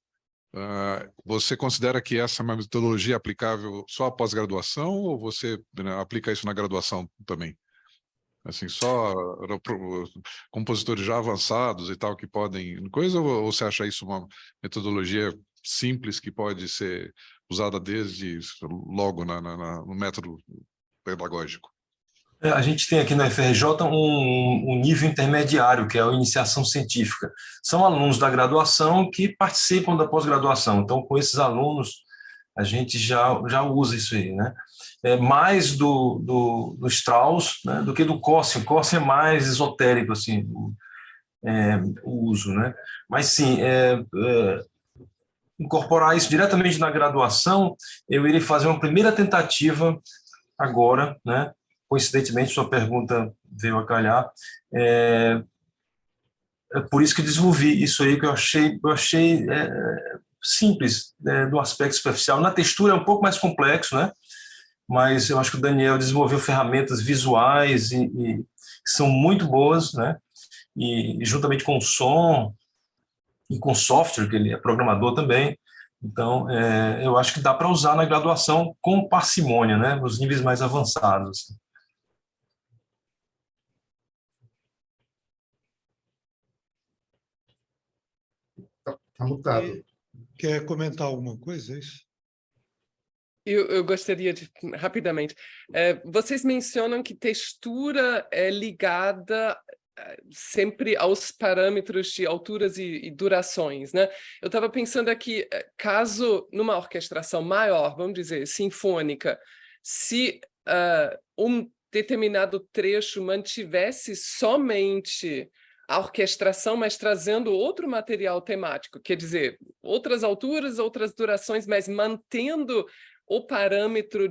D: você considera que essa é uma metodologia aplicável só à pós-graduação ou você, né, aplica isso na graduação também? Assim, só compositores já avançados e tal que podem... Coisa, ou você acha isso uma metodologia simples que pode ser usada desde logo no método pedagógico?
E: A gente tem aqui na UFRJ um nível intermediário, que é a iniciação científica. São alunos da graduação que participam da pós-graduação. Então, com esses alunos, a gente já usa isso aí, né? É mais do Strauss, né, do que do Cosse. O Cosse é mais esotérico, assim, o uso, né? Mas, sim, incorporar isso diretamente na graduação, eu irei fazer uma primeira tentativa agora, né? Coincidentemente, sua pergunta veio a calhar. É por isso que desenvolvi isso aí, que eu achei simples, do aspecto superficial. Na textura é um pouco mais complexo, né? Mas eu acho que o Daniel desenvolveu ferramentas visuais e que são muito boas, né? E juntamente com o som e com o software, que ele é programador também. Então, eu acho que dá para usar na graduação com parcimônia, né? Nos níveis mais avançados.
F: Tá mutado.
B: Quer comentar alguma coisa, é isso?
C: Eu gostaria de, rapidamente, vocês mencionam que textura é ligada sempre aos parâmetros de alturas e durações, né? Eu estava pensando aqui, caso numa orquestração maior, vamos dizer, sinfônica, se um determinado trecho mantivesse somente a orquestração, mas trazendo outro material temático, quer dizer, outras alturas, outras durações, mas mantendo o parâmetro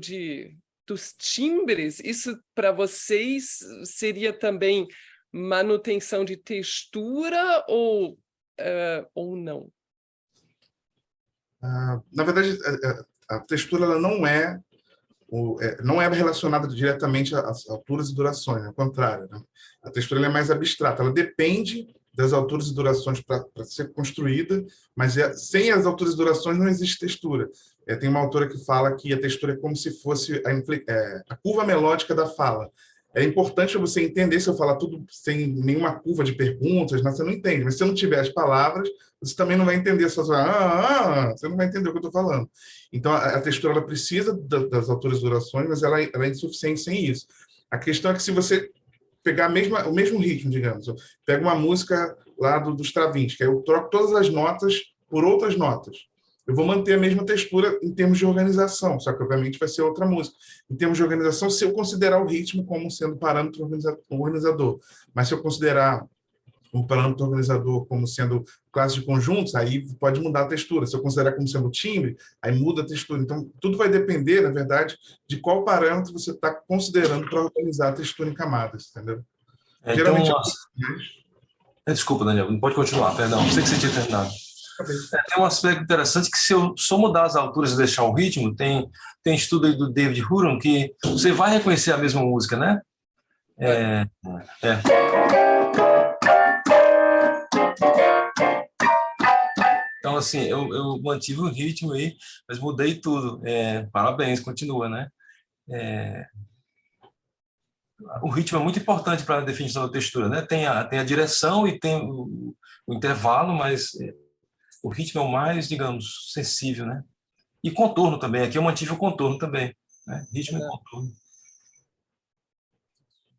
C: dos timbres, isso para vocês seria também manutenção de textura ou não?
F: Na verdade, a textura ela não é relacionada diretamente às alturas e durações, ao contrário, né? A textura ela é mais abstrata, ela depende das alturas e durações para ser construída, mas sem as alturas e durações não existe textura. Tem uma autora que fala que a textura é como se fosse a curva melódica da fala. É importante você entender, se eu falar tudo sem nenhuma curva de perguntas, né, você não entende, mas se eu não tiver as palavras, você também não vai entender, você não vai entender o que eu estou falando. Então, a textura ela precisa das alturas e durações, mas ela é insuficiente sem isso. A questão é que se você pegar o mesmo ritmo, digamos, eu pego uma música lá do Stravinsky, aí eu troco todas as notas por outras notas. Eu vou manter a mesma textura em termos de organização, só que obviamente vai ser outra música. Em termos de organização, se eu considerar o ritmo como sendo parâmetro organizador, mas se eu considerar um parâmetro organizador como sendo classe de conjuntos, aí pode mudar a textura. Se eu considerar como sendo timbre, aí muda a textura. Então, tudo vai depender, na verdade, de qual parâmetro você está considerando para organizar a textura em camadas, entendeu? Geralmente...
E: Desculpa, Daniel, não pode continuar, perdão, sei que você tinha terminado. Tem um aspecto interessante que se eu só mudar as alturas e deixar o ritmo, tem estudo aí do David Huron que você vai reconhecer a mesma música, né? Então, assim, eu mantive o ritmo aí, mas mudei tudo. Parabéns, continua, né? O ritmo é muito importante para a definição da textura, né? Tem a direção e tem o intervalo, mas o ritmo é o mais, digamos, sensível, né? E contorno também. Aqui eu mantive o contorno também, né? Ritmo e contorno.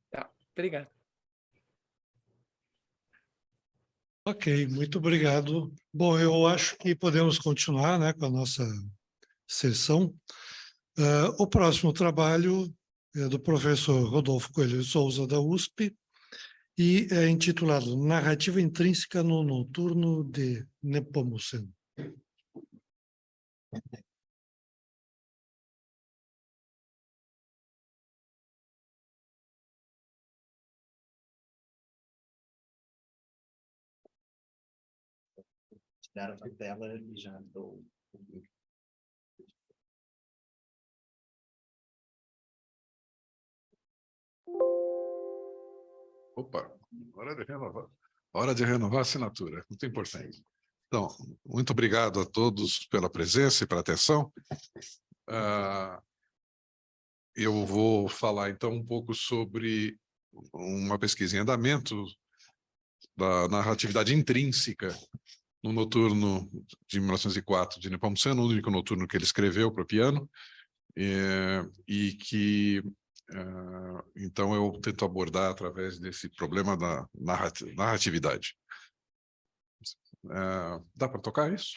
C: Tá, obrigado.
B: Ok, muito obrigado. Bom, eu acho que podemos continuar, né, com a nossa sessão. O próximo trabalho é do professor Rodolfo Coelho de Souza, da USP, e é intitulado Narrativa Intrínseca no Noturno de Nepomuceno.
H: Tiraram a tela e já estou...
D: Opa, hora de renovar. Hora de renovar a assinatura, muito importante. Então, muito obrigado a todos pela presença e pela atenção. Eu vou falar, então, um pouco sobre uma pesquisa em andamento da narratividade intrínseca no noturno de 1904 de Nepomuceno, o único noturno que ele escreveu para o piano, e que, então, eu tento abordar através desse problema da narratividade. Dá para tocar isso?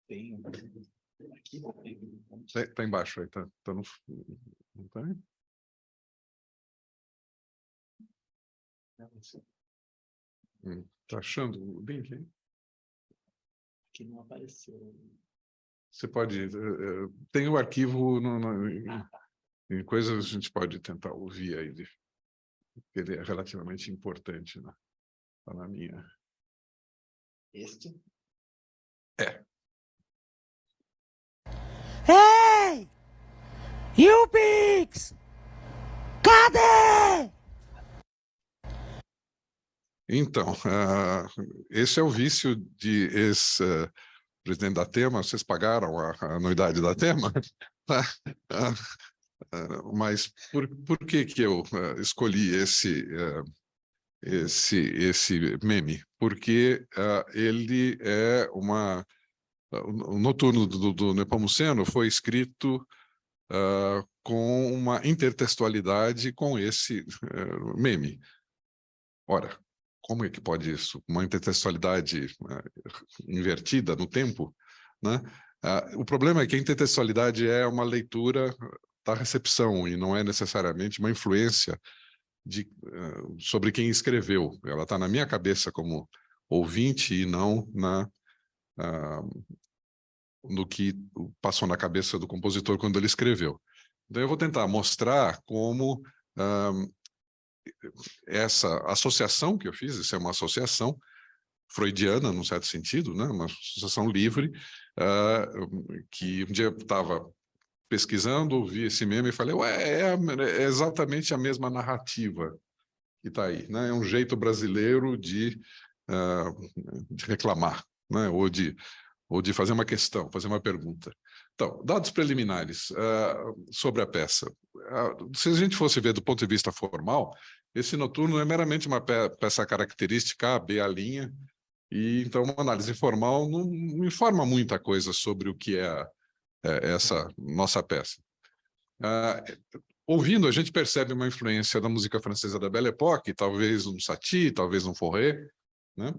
H: Tem aqui,
D: Tá embaixo aí, tá no... Não tá aí? Tá achando o link aí?
H: que não apareceu.
D: Você pode... tem o arquivo em coisas, a gente pode tentar ouvir aí. Ele é relativamente importante, né? Tá na minha...
H: Este?
D: É.
I: Hey! You pigs! Cadê?
D: Então, esse é o vício de ex-presidente da Tema. Vocês pagaram a anuidade da Tema? Mas por que eu escolhi esse meme? Porque ele é o noturno do Nepomuceno foi escrito com uma intertextualidade com esse meme. Ora, como é que pode isso? Uma intertextualidade invertida no tempo, né? O problema é que a intertextualidade é uma leitura da recepção e não é necessariamente uma influência sobre quem escreveu. Ela está na minha cabeça como ouvinte e não no que passou na cabeça do compositor quando ele escreveu. Então, eu vou tentar mostrar como essa associação que eu fiz, isso é uma associação freudiana, num certo sentido, né? Uma associação livre, que um dia eu estava pesquisando, vi esse meme e falei, ué, é exatamente a mesma narrativa que está aí, né? É um jeito brasileiro de reclamar, né? Ou de fazer uma questão, fazer uma pergunta. Então, dados preliminares sobre a peça. Se a gente fosse ver do ponto de vista formal, esse noturno é meramente uma peça característica A, B, a linha, e então uma análise formal não informa muita coisa sobre o que é essa nossa peça. Ouvindo, a gente percebe uma influência da música francesa da Belle Époque, talvez um Satie, talvez um Fauré, né?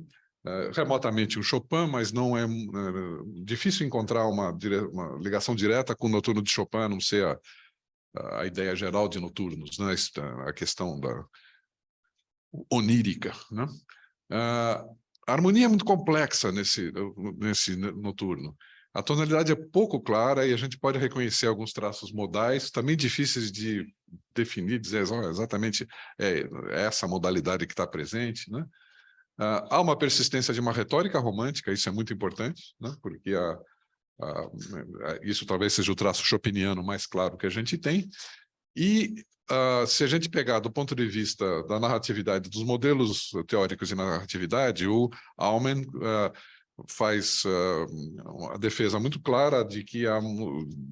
D: Remotamente um Chopin, mas não é difícil encontrar uma ligação direta com o noturno de Chopin, a não ser a ideia geral de noturnos, né? A questão da onírica, né? A harmonia é muito complexa nesse noturno. A tonalidade é pouco clara e a gente pode reconhecer alguns traços modais, também difíceis de definir, dizer exatamente essa modalidade que está presente, né? Há uma persistência de uma retórica romântica, isso é muito importante, né? Porque isso talvez seja o traço chopiniano mais claro que a gente tem. E se a gente pegar do ponto de vista da narratividade, dos modelos teóricos de narratividade, o Aumann faz uma defesa muito clara de que há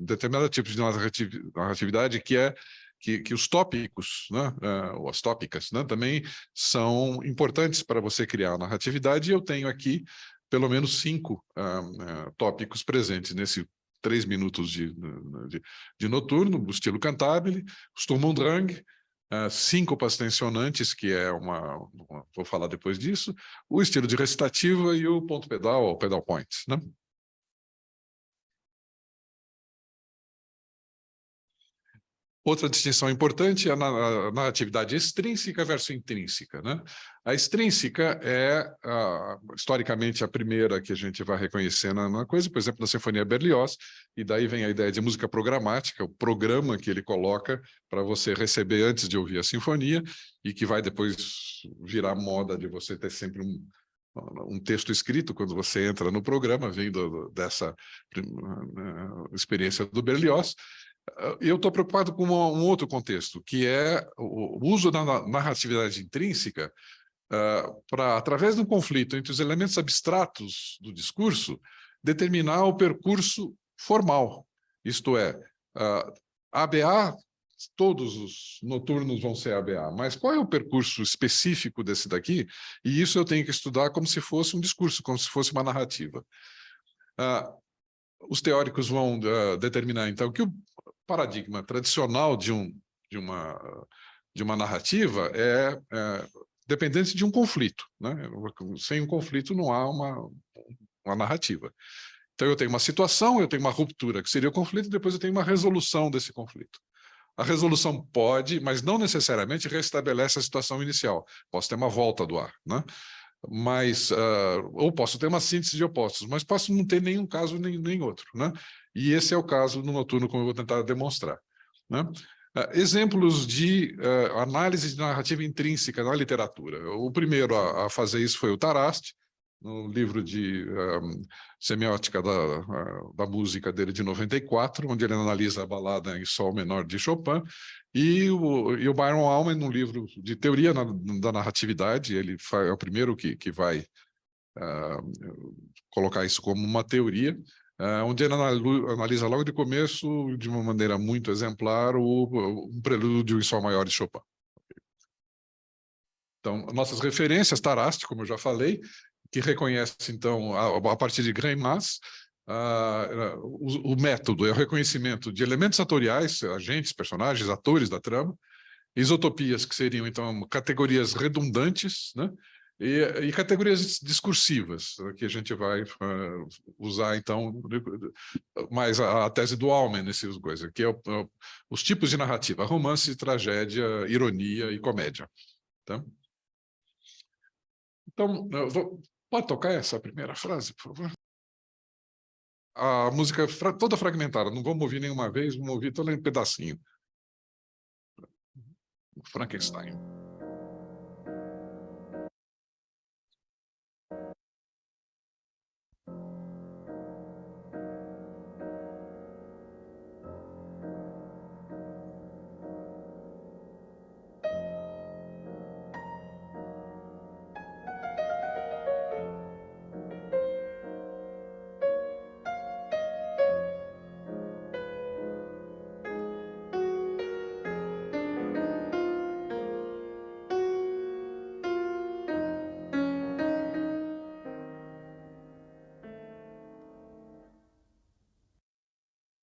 D: determinado tipo de narratividade que os tópicos, né, ou as tópicas, né, também são importantes para você criar a narratividade, e eu tenho aqui pelo menos 5 tópicos presentes nesse 3 minutos de noturno, o estilo cantabile, o Sturm und Drang, síncopas tensionantes, que é vou falar depois disso, o estilo de recitativa e o ponto pedal, ou pedal point, né? Outra distinção importante é a narratividade extrínseca versus intrínseca, né? A extrínseca é, historicamente, a primeira que a gente vai reconhecer na coisa, por exemplo, na Sinfonia Berlioz, e daí vem a ideia de música programática, o programa que ele coloca para você receber antes de ouvir a sinfonia, e que vai depois virar moda de você ter sempre um texto escrito quando você entra no programa, vindo dessa experiência do Berlioz. Eu estou preocupado com um outro contexto, que é o uso da narratividade intrínseca para, através de um conflito entre os elementos abstratos do discurso, determinar o percurso formal. Isto é, ABA, todos os noturnos vão ser ABA, mas qual é o percurso específico desse daqui? E isso eu tenho que estudar como se fosse um discurso, como se fosse uma narrativa. Os teóricos vão determinar, então, que o paradigma tradicional de uma narrativa é dependente de um conflito, né? Sem um conflito não há uma narrativa. Então, eu tenho uma situação, eu tenho uma ruptura, que seria o conflito, e depois eu tenho uma resolução desse conflito. A resolução pode, mas não necessariamente restabelece a situação inicial. Posso ter uma volta do ar, né? Mas, ou posso ter uma síntese de opostos, mas posso não ter nenhum caso nem outro, né? E esse é o caso no noturno, como eu vou tentar demonstrar, né? Exemplos de análise de narrativa intrínseca na literatura. O primeiro a fazer isso foi o Tarasti, no livro de semiótica da música dele de 94, onde ele analisa a balada em sol menor de Chopin, e o Byron Allman, num livro de teoria da narratividade, ele é o primeiro que vai colocar isso como uma teoria, onde ele analisa logo de começo, de uma maneira muito exemplar, um prelúdio em sol maior de Chopin. Então, nossas referências, Tarasti, como eu já falei, que reconhece, então, a partir de Greimas, o método é o reconhecimento de elementos atoriais, agentes, personagens, atores da trama, isotopias, que seriam, então, categorias redundantes, né? E categorias discursivas, que a gente vai usar, então, mais a tese do Allman, nessas coisas, que é os tipos de narrativa: romance, tragédia, ironia e comédia. Tá? Então, pode tocar essa primeira frase, por favor? A música toda fragmentada, não vamos ouvir nenhuma vez, vamos ouvir todo um pedacinho. Frankenstein.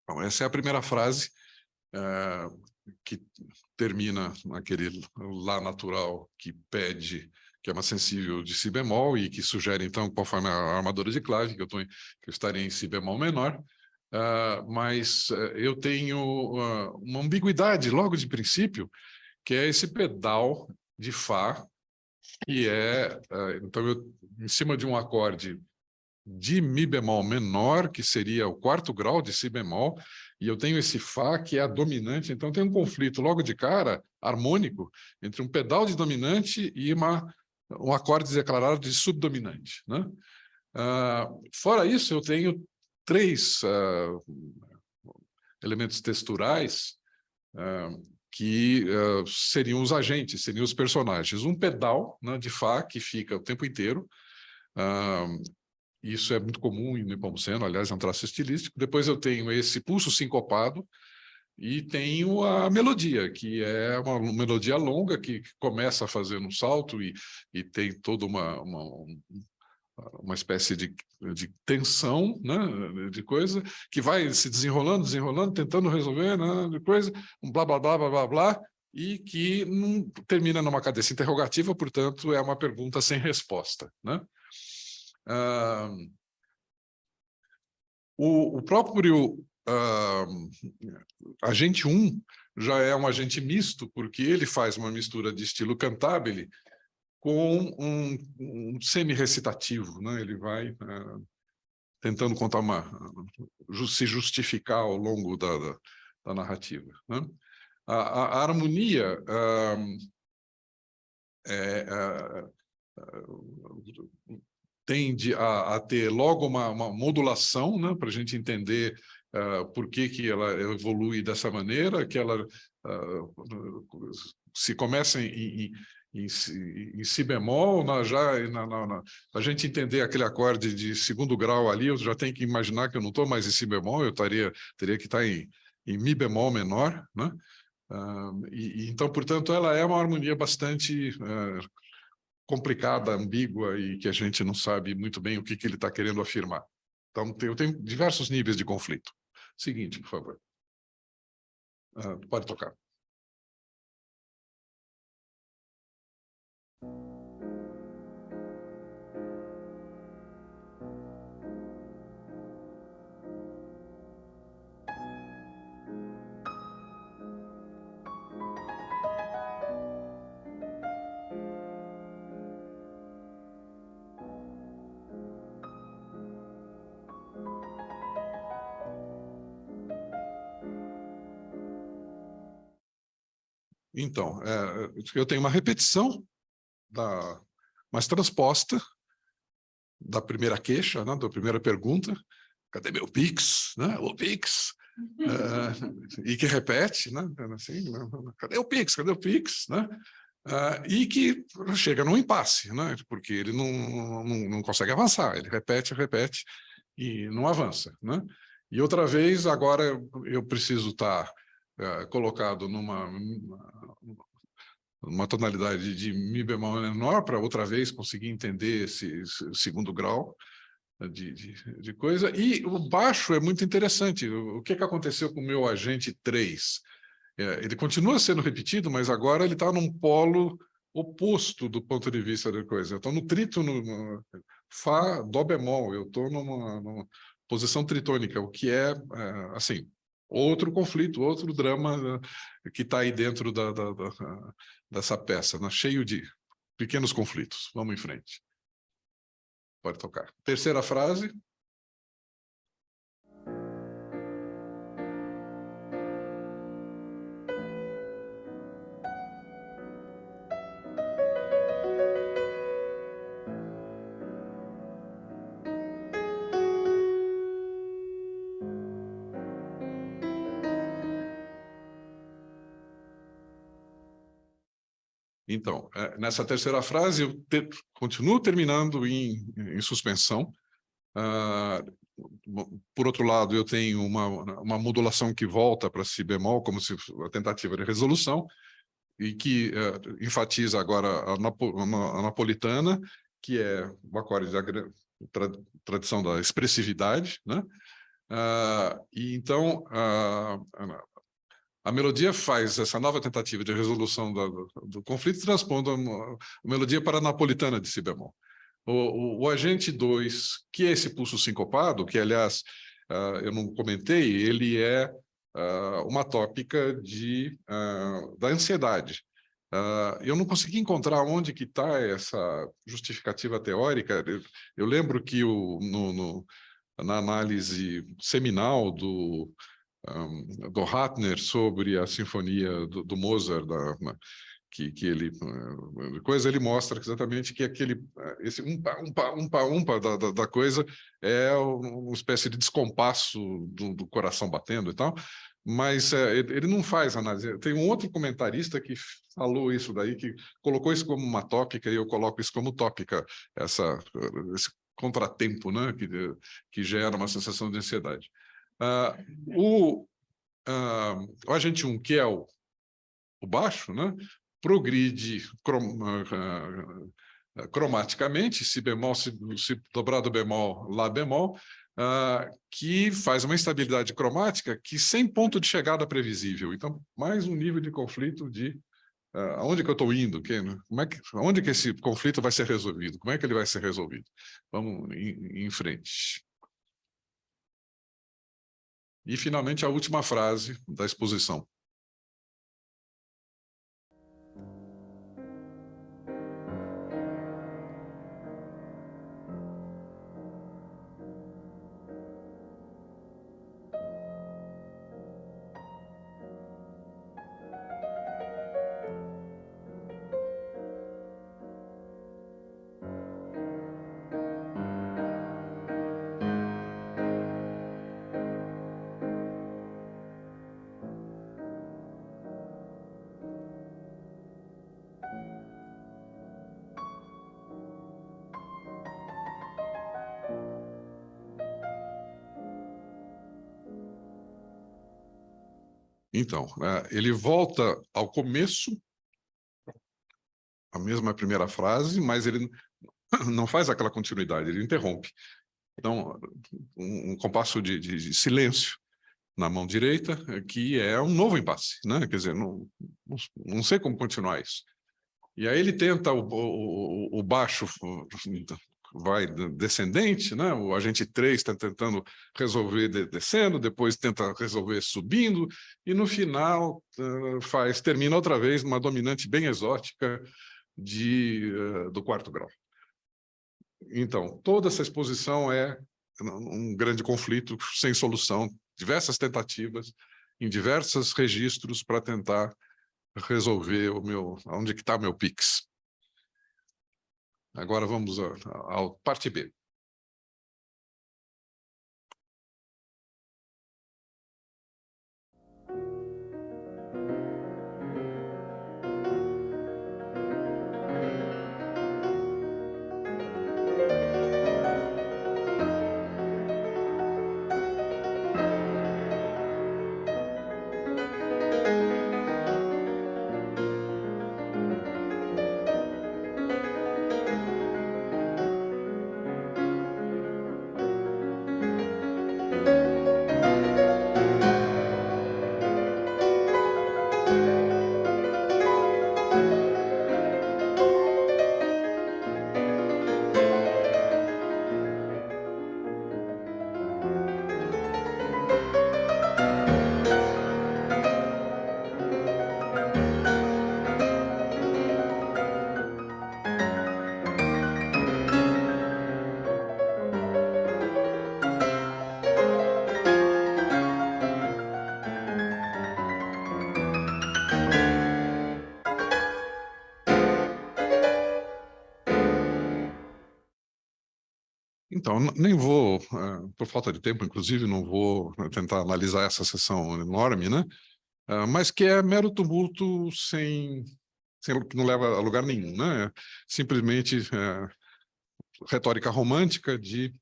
D: Então, essa é a primeira frase que termina naquele lá natural que pede, que é uma sensível de si bemol e que sugere, então, conforme a armadura de clave, que eu estaria em si bemol menor, mas eu tenho uma ambiguidade logo de princípio, que é esse pedal de Fá, que então, em cima de um acorde de Mi bemol menor, que seria o quarto grau de Si bemol, e eu tenho esse Fá, que é a dominante, então tem um conflito logo de cara, harmônico, entre um pedal de dominante e um acorde declarado de subdominante, né? Fora isso, eu tenho três elementos texturais que seriam os agentes, seriam os personagens. Um pedal, né, de Fá, que fica o tempo inteiro, isso é muito comum em Nepomuceno, aliás, é um traço estilístico. Depois eu tenho esse pulso sincopado e tenho a melodia, que é uma melodia longa que começa a fazer um salto e tem toda uma espécie de tensão, né, de coisa, que vai se desenrolando, tentando resolver, né, de coisa, um blá, blá, blá, blá, blá, blá, e que não termina numa cadência interrogativa, portanto, é uma pergunta sem resposta, né? O próprio agente 1 já é um agente misto, porque ele faz uma mistura de estilo cantabile com um semi-recitativo, né? Ele vai tentando contar se justificar ao longo da narrativa, né? A harmonia tende a ter logo uma modulação, né, para a gente entender por que que ela evolui dessa maneira, que ela se começa em si bemol, a gente entender aquele acorde de segundo grau ali, eu já tenho que imaginar que eu não estou mais em si bemol, eu teria que estar em mi bemol menor, né? Então, portanto, ela é uma harmonia bastante complicada, ambígua e que a gente não sabe muito bem o que ele está querendo afirmar. Então, eu tenho diversos níveis de conflito. Seguinte, por favor. Pode tocar. Então, eu tenho uma repetição, mas transposta da primeira queixa, né, da primeira pergunta. Cadê meu Pix? Né? O Pix. E que repete, né? Assim, cadê o Pix? Cadê o Pix? Né? E que chega num impasse, né? Porque ele não consegue avançar. Ele repete e não avança. Né? E outra vez, agora eu preciso estar colocado numa tonalidade de mi bemol menor para outra vez conseguir entender esse segundo grau de coisa. E o baixo é muito interessante. O que aconteceu com o meu agente 3? Ele continua sendo repetido, mas agora ele está num polo oposto do ponto de vista da coisa. Eu estou no trítono, Fá, Dó bemol, eu estou numa posição tritônica, o que é, assim, outro conflito, outro drama que está aí dentro dessa peça, né? Cheio de pequenos conflitos. Vamos em frente. Pode tocar. Terceira frase. Então, nessa terceira frase, eu continuo terminando em suspensão. Por outro lado, eu tenho uma modulação que volta para si bemol, como se a tentativa de resolução, e que enfatiza agora a napolitana, que é o acorde da tradição da expressividade, né? E então, a melodia faz essa nova tentativa de resolução do conflito, transpondo a melodia para a napolitana de si bemol. O agente 2, que é esse pulso sincopado, que, aliás, eu não comentei, ele é uma tópica da ansiedade. Eu não consegui encontrar onde que está essa justificativa teórica. Eu lembro que na análise seminal do Ratner sobre a sinfonia do Mozart, que ele ele mostra exatamente que esse umpa da coisa é uma espécie de descompasso do coração batendo e tal, mas ele não faz análise. Tem um outro comentarista que falou isso daí, que colocou isso como uma tópica, e eu coloco isso como tópica, esse contratempo, né, que gera uma sensação de ansiedade. O agente 1, que é o baixo, né, progride cromaticamente, si bemol, si dobrado bemol, lá bemol, que faz uma instabilidade cromática que sem ponto de chegada previsível. Então, mais um nível de conflito de aonde que eu estou indo, onde que esse conflito vai ser resolvido, como é que ele vai ser resolvido. Vamos em frente. E, finalmente, a última frase da exposição. Então, ele volta ao começo, a mesma primeira frase, mas ele não faz aquela continuidade, ele interrompe. Então, um compasso de silêncio na mão direita, que é um novo impasse, né? Quer dizer, não sei como continuar isso. E aí ele tenta o baixo vai descendente, né? O agente 3 está tentando resolver descendo, depois tenta resolver subindo, e no final termina outra vez numa dominante bem exótica do quarto grau. Então, toda essa exposição é um grande conflito sem solução, diversas tentativas em diversos registros para tentar resolver onde que está meu Pix. Agora vamos à parte B. Então, nem vou, por falta de tempo, inclusive, não vou tentar analisar essa sessão enorme, né? Mas que é mero tumulto que não leva a lugar nenhum, né? Simplesmente retórica romântica de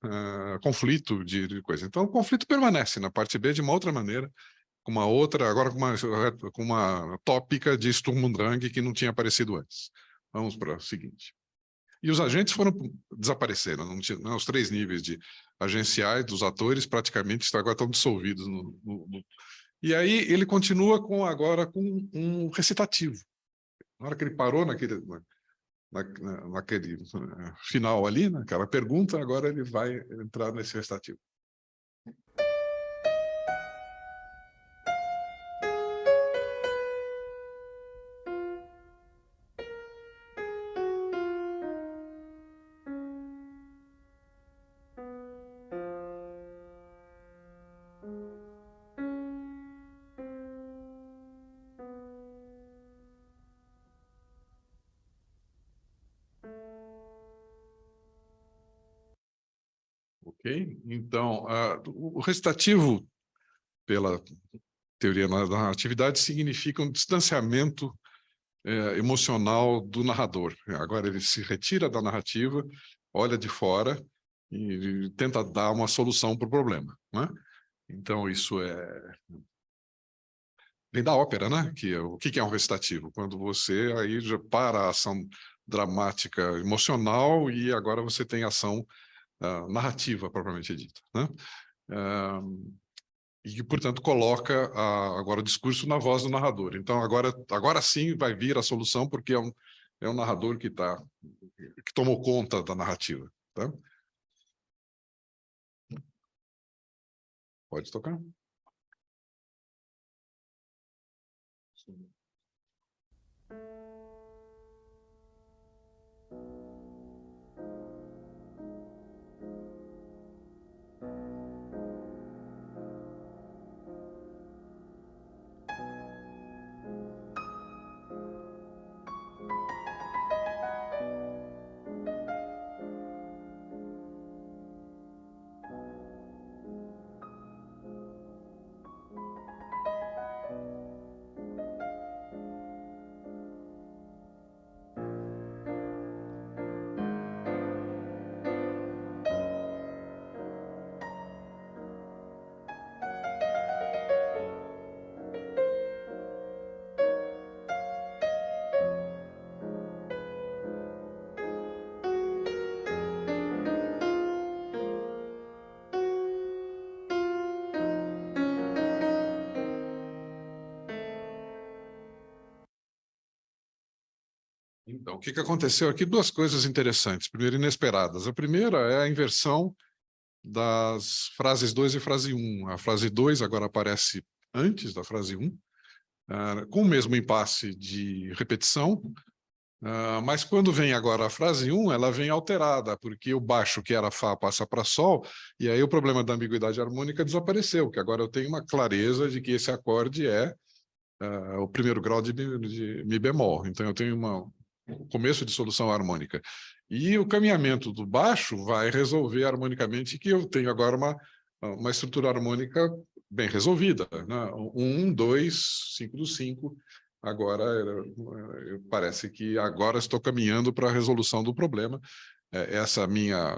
D: conflito, de coisa. Então, o conflito permanece na parte B de uma outra maneira, com uma outra, agora com uma tópica de Sturm und Drang que não tinha aparecido antes. Vamos para o seguinte. E os agentes desapareceram, não tinha, os 3 níveis de agenciais dos atores praticamente agora estão dissolvidos. E aí ele continua agora com um recitativo. Na hora que ele parou naquele final ali, naquela pergunta, agora ele vai entrar nesse recitativo. Ok? Então, o recitativo, pela teoria da narratividade, significa um distanciamento emocional do narrador. Agora ele se retira da narrativa, olha de fora e tenta dar uma solução para o problema, né? Então, isso vem da ópera, né? O que é um recitativo? Quando você aí já para a ação dramática emocional e agora você tem ação narrativa, propriamente dita, né? E que, portanto, coloca agora o discurso na voz do narrador. Então, agora sim vai vir a solução, porque é um narrador que tomou conta da narrativa. Tá? Pode tocar. Sim. Então, o que aconteceu aqui? Duas coisas interessantes. Primeiro, inesperadas. A primeira é a inversão das frases 2 e frase 1. A frase 2 agora aparece antes da frase 1, com o mesmo impasse de repetição, mas quando vem agora a frase 1, ela vem alterada, porque o baixo, que era Fá, passa para Sol, e aí o problema da ambiguidade harmônica desapareceu, que agora eu tenho uma clareza de que esse acorde é o primeiro grau de Mi bemol. Então eu tenho um começo de solução harmônica. E o caminhamento do baixo vai resolver harmonicamente que eu tenho agora uma estrutura harmônica bem resolvida, né? 1, 2, 5 do 5. Agora, parece que agora estou caminhando para a resolução do problema. Essa minha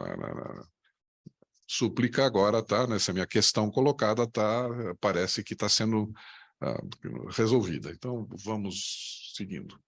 D: súplica agora está, nessa minha questão colocada, parece que está sendo resolvida. Então, vamos seguindo.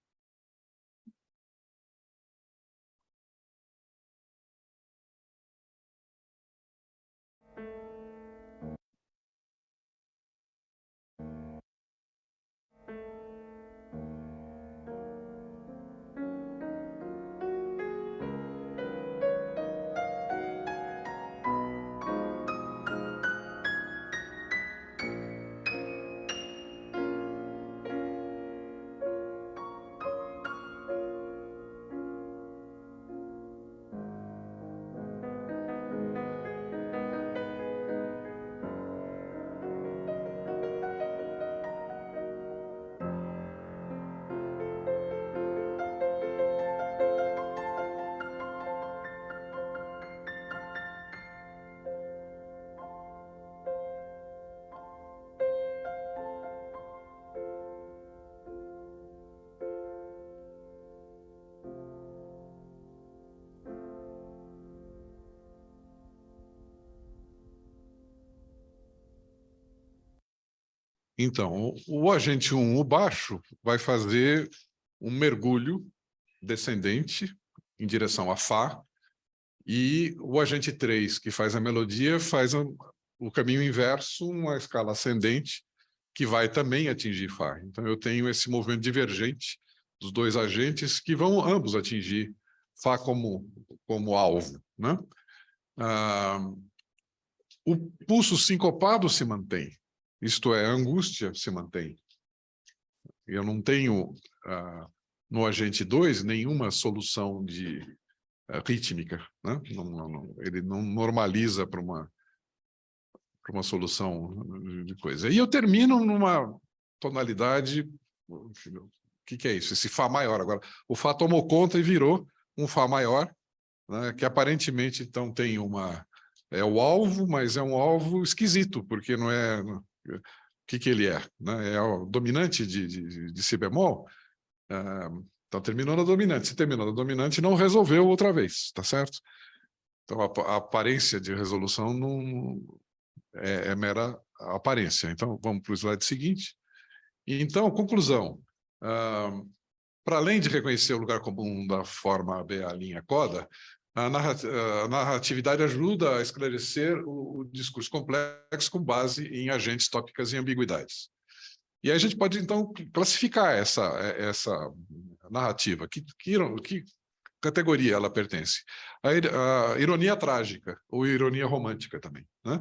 D: Então, o agente 1, o baixo, vai fazer um mergulho descendente em direção a Fá, e o agente 3, que faz a melodia, faz o caminho inverso, uma escala ascendente, que vai também atingir Fá. Então, eu tenho esse movimento divergente dos dois agentes, que vão ambos atingir Fá como alvo, né? O pulso sincopado se mantém. Isto é, a angústia se mantém. Eu não tenho, no agente 2, nenhuma solução de rítmica, né? Ele não normaliza para uma solução de coisa. E eu termino numa tonalidade... O que é isso? Esse Fá maior. Agora, o Fá tomou conta e virou um Fá maior, né? Que aparentemente, então, tem é o alvo, mas é um alvo esquisito, porque não é... O que ele é? Né? É o dominante de Si bemol. Então, terminou na dominante. Se terminou na dominante, não resolveu outra vez, tá certo? Então, a aparência de resolução não é mera aparência. Então, vamos para o slide seguinte. Então, conclusão. Para além de reconhecer o lugar comum da forma BA' coda, a narratividade ajuda a esclarecer o discurso complexo com base em agentes, tópicas e ambiguidades. E aí a gente pode, então, classificar essa narrativa. Que categoria ela pertence? A ironia trágica, ou ironia romântica também, né?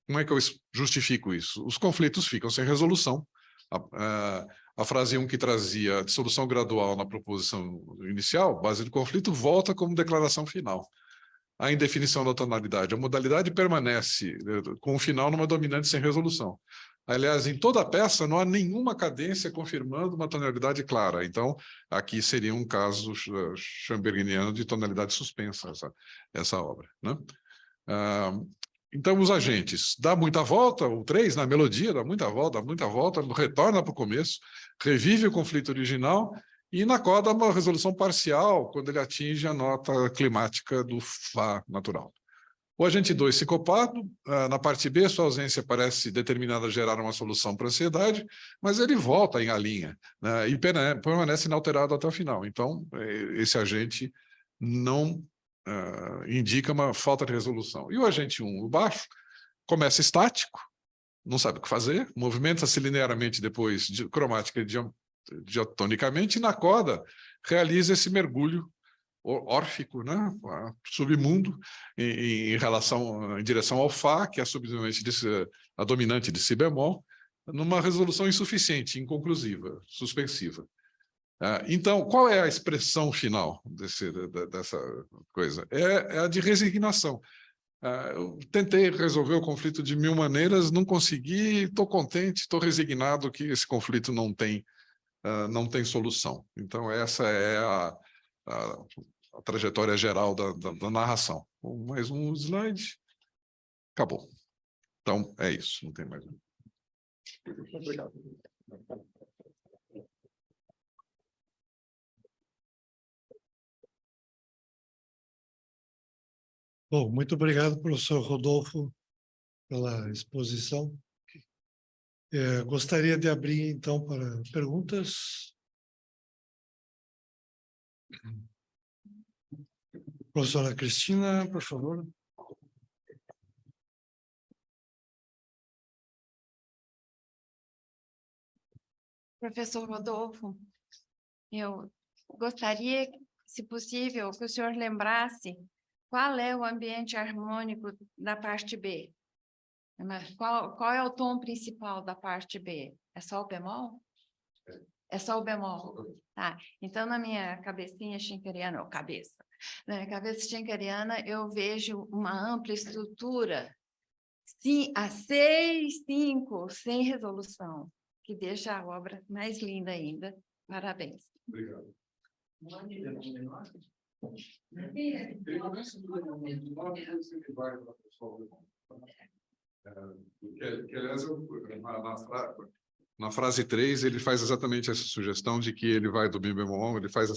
D: Como é que eu justifico isso? Os conflitos ficam sem resolução. A frase 1 que trazia dissolução gradual na proposição inicial, base do conflito, volta como declaração final. A indefinição da tonalidade. A modalidade permanece com o final numa dominante sem resolução. Aliás, em toda a peça não há nenhuma cadência confirmando uma tonalidade clara. Então, aqui seria um caso schönbergiano de tonalidade suspensa, essa obra, né? Então, os agentes, dá muita volta, o 3 na melodia, dá muita volta, retorna para o começo, revive o conflito original, e na coda uma resolução parcial, quando ele atinge a nota climática do Fá natural. O agente 2 sincopado, na parte B, sua ausência parece determinada a gerar uma solução para a ansiedade, mas ele volta em A', né, e permanece inalterado até o final. Então, esse agente não indica uma falta de resolução. E o agente 1, o baixo, começa estático, não sabe o que fazer, movimenta-se linearmente depois de cromática diatonicamente, e na coda realiza esse mergulho órfico, né? Submundo, em direção ao Fá, que é a dominante de Si bemol, numa resolução insuficiente, inconclusiva, suspensiva. Então, qual é a expressão final dessa coisa? É a de resignação. Eu tentei resolver o conflito de 1000 maneiras, não consegui, estou contente, estou resignado que esse conflito não tem solução. Então, essa é a trajetória geral da narração. Mais um slide. Acabou. Então, é isso, não tem mais.
H: Obrigado.
B: Bom, muito obrigado, professor Rodolfo, pela exposição. Gostaria de abrir, então, para perguntas. Professora Cristina, por favor.
A: Professor Rodolfo, eu gostaria, se possível, que o senhor lembrasse qual é o ambiente harmônico da parte B. Qual é o tom principal da parte B? É sol bemol? É sol bemol. Tá. Então, na minha cabecinha schenkeriana, na minha cabeça schenkeriana, eu vejo uma ampla estrutura, sim, a 6, 5, sem resolução, que deixa a obra mais linda ainda. Parabéns.
D: Obrigado. Aliás, na frase 3, ele faz exatamente essa sugestão de que ele vai do Mi bemol, ele faz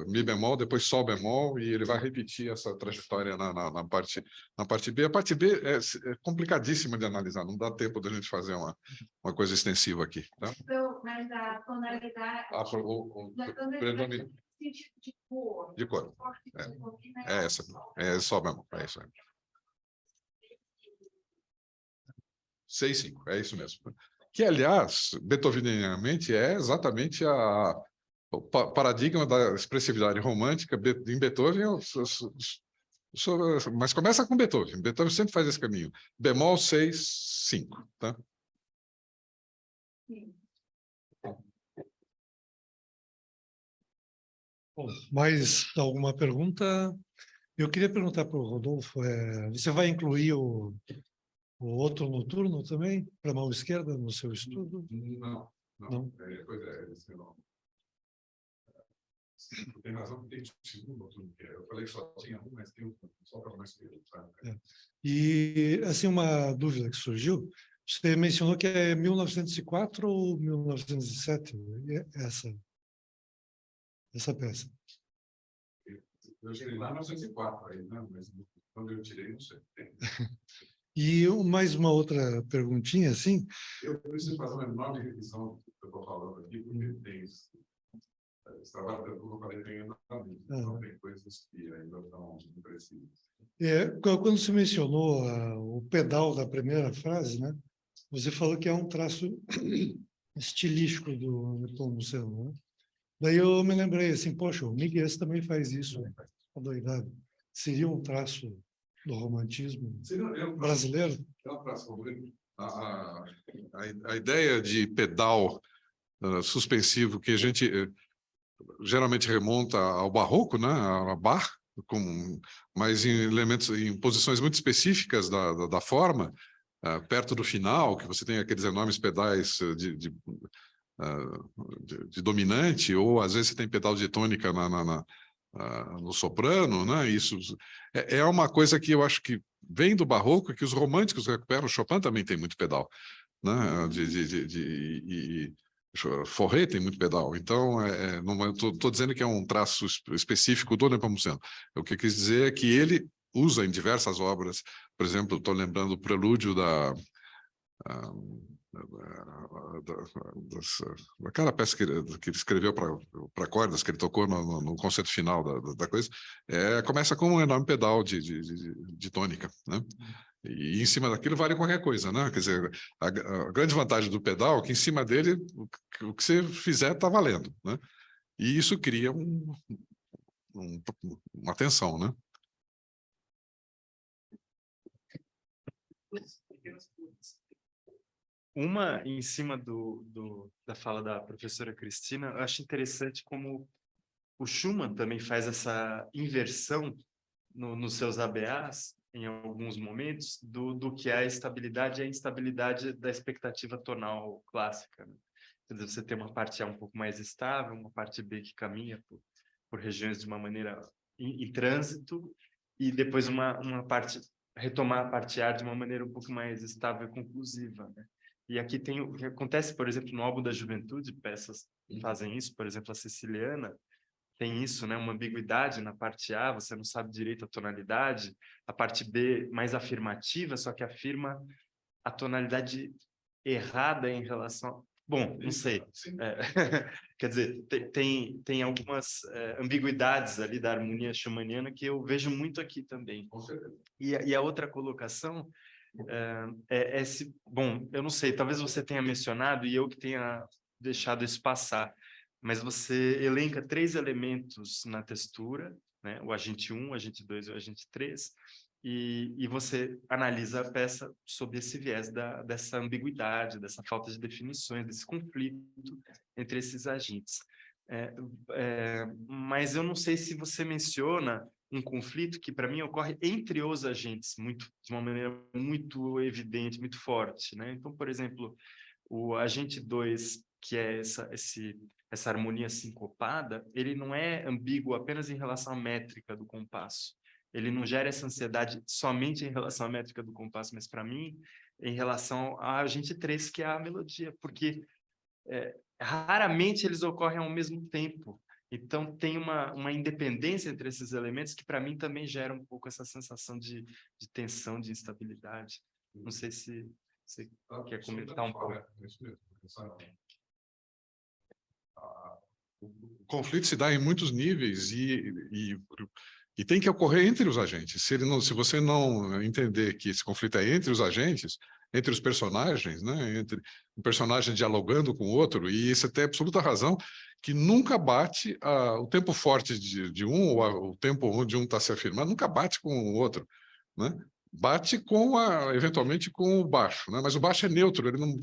D: Mi bemol, depois Sol bemol, e ele vai repetir essa trajetória na parte B. A parte B é complicadíssima de analisar, não dá tempo da gente fazer uma coisa extensiva aqui. Tá?
A: Mas a tonalidade...
D: De cor. É essa. É Sol bemol. É isso aí. 6, 5, é isso mesmo. Que, aliás, beethovenianamente, é exatamente o paradigma da expressividade romântica em Beethoven, mas começa com Beethoven. Beethoven sempre faz esse caminho. Bemol, 6, 5. Tá?
A: Sim.
B: Bom, mais alguma pergunta? Eu queria perguntar para o Rodolfo, você vai incluir o outro noturno também, para a mão esquerda, no seu estudo?
D: Não. Pois é, não. Tem razão que tem o segundo noturno, que eu falei que só tinha um, mas tem só para a mão esquerda.
B: E, assim, uma dúvida que surgiu, você mencionou que é 1904 ou 1907, essa peça?
D: Eu cheguei lá em 1904, aí, né? Mas quando eu tirei, não sei.
B: E mais uma outra perguntinha, assim.
D: Eu preciso fazer uma enorme revisão do que eu estou falando aqui, porque tem esse trabalho que eu falei tem andamento, então tem coisas que ainda não precisam.
B: Quando você mencionou o pedal da primeira frase, né? Você falou que é um traço estilístico do Nepomuceno, né? Daí eu me lembrei assim, poxa, o Miguel também faz isso, adoidado. Seria um traço do romantismo brasileiro?
D: É um traço romântico. A ideia de pedal suspensivo que a gente geralmente remonta ao barroco, né, a Bach, mas em elementos, em posições muito específicas da forma, perto do final, que você tem aqueles enormes pedais de dominante, ou às vezes você tem pedal de tônica no soprano, né? Isso é uma coisa que eu acho que vem do barroco, que os românticos recuperam. Chopin também tem muito pedal, né? Fauré tem muito pedal. Então, eu estou dizendo que é um traço específico do Nepomuceno. O que eu quis dizer é que ele usa em diversas obras, por exemplo, estou lembrando o prelúdio daquela peça que ele escreveu para cordas, que ele tocou no concerto final da coisa, começa com um enorme pedal de tônica, né? E em cima daquilo vale qualquer coisa, né? Quer dizer, a grande vantagem do pedal é que em cima dele, o que você fizer está valendo, né? E isso cria uma tensão, né?
G: Uma em cima da fala da professora Cristina, eu acho interessante como o Schumann também faz essa inversão nos seus ABAs, em alguns momentos, do que é a estabilidade e a instabilidade da expectativa tonal clássica, né? Quer dizer, você tem uma parte A um pouco mais estável, uma parte B que caminha por regiões de uma maneira em trânsito, e depois uma parte, retomar a parte A de uma maneira um pouco mais estável e conclusiva, né? E aqui tem o que acontece, por exemplo, no álbum da Juventude, peças fazem isso, por exemplo, a Siciliana, tem isso, né? Uma ambiguidade na parte A, você não sabe direito a tonalidade, a parte B mais afirmativa, só que afirma a tonalidade errada em relação... Bom, não sei. Quer dizer, tem algumas ambiguidades ali da harmonia schumanniana que eu vejo muito aqui também. E a outra colocação bom, eu não sei, talvez você tenha mencionado e eu que tenha deixado isso passar, mas você elenca 3 elementos na textura, né? O agente 1, o agente 2 e o agente 3, e você analisa a peça sob esse viés dessa ambiguidade, dessa falta de definições, desse conflito entre esses agentes. Mas eu não sei se você menciona um conflito que, para mim, ocorre entre os agentes, de uma maneira muito evidente, muito forte, né? Então, por exemplo, o agente 2, que é essa harmonia sincopada, ele não é ambíguo apenas em relação à métrica do compasso. Ele não gera essa ansiedade somente em relação à métrica do compasso, mas, para mim, em relação ao agente 3, que é a melodia, porque raramente eles ocorrem ao mesmo tempo. Então, tem uma independência entre esses elementos que, para mim, também gera um pouco essa sensação de tensão, de instabilidade. Não sei se você quer comentar um pouco.
D: O conflito se dá em muitos níveis e tem que ocorrer entre os agentes. Se você não entender que esse conflito é entre os agentes, entre os personagens, né? Entre um personagem dialogando com o outro, e você tem absoluta razão, que nunca bate o tempo forte de um, ou o tempo onde um está se afirmando, nunca bate com o outro, né? Bate eventualmente com o baixo, né? Mas o baixo é neutro, ele não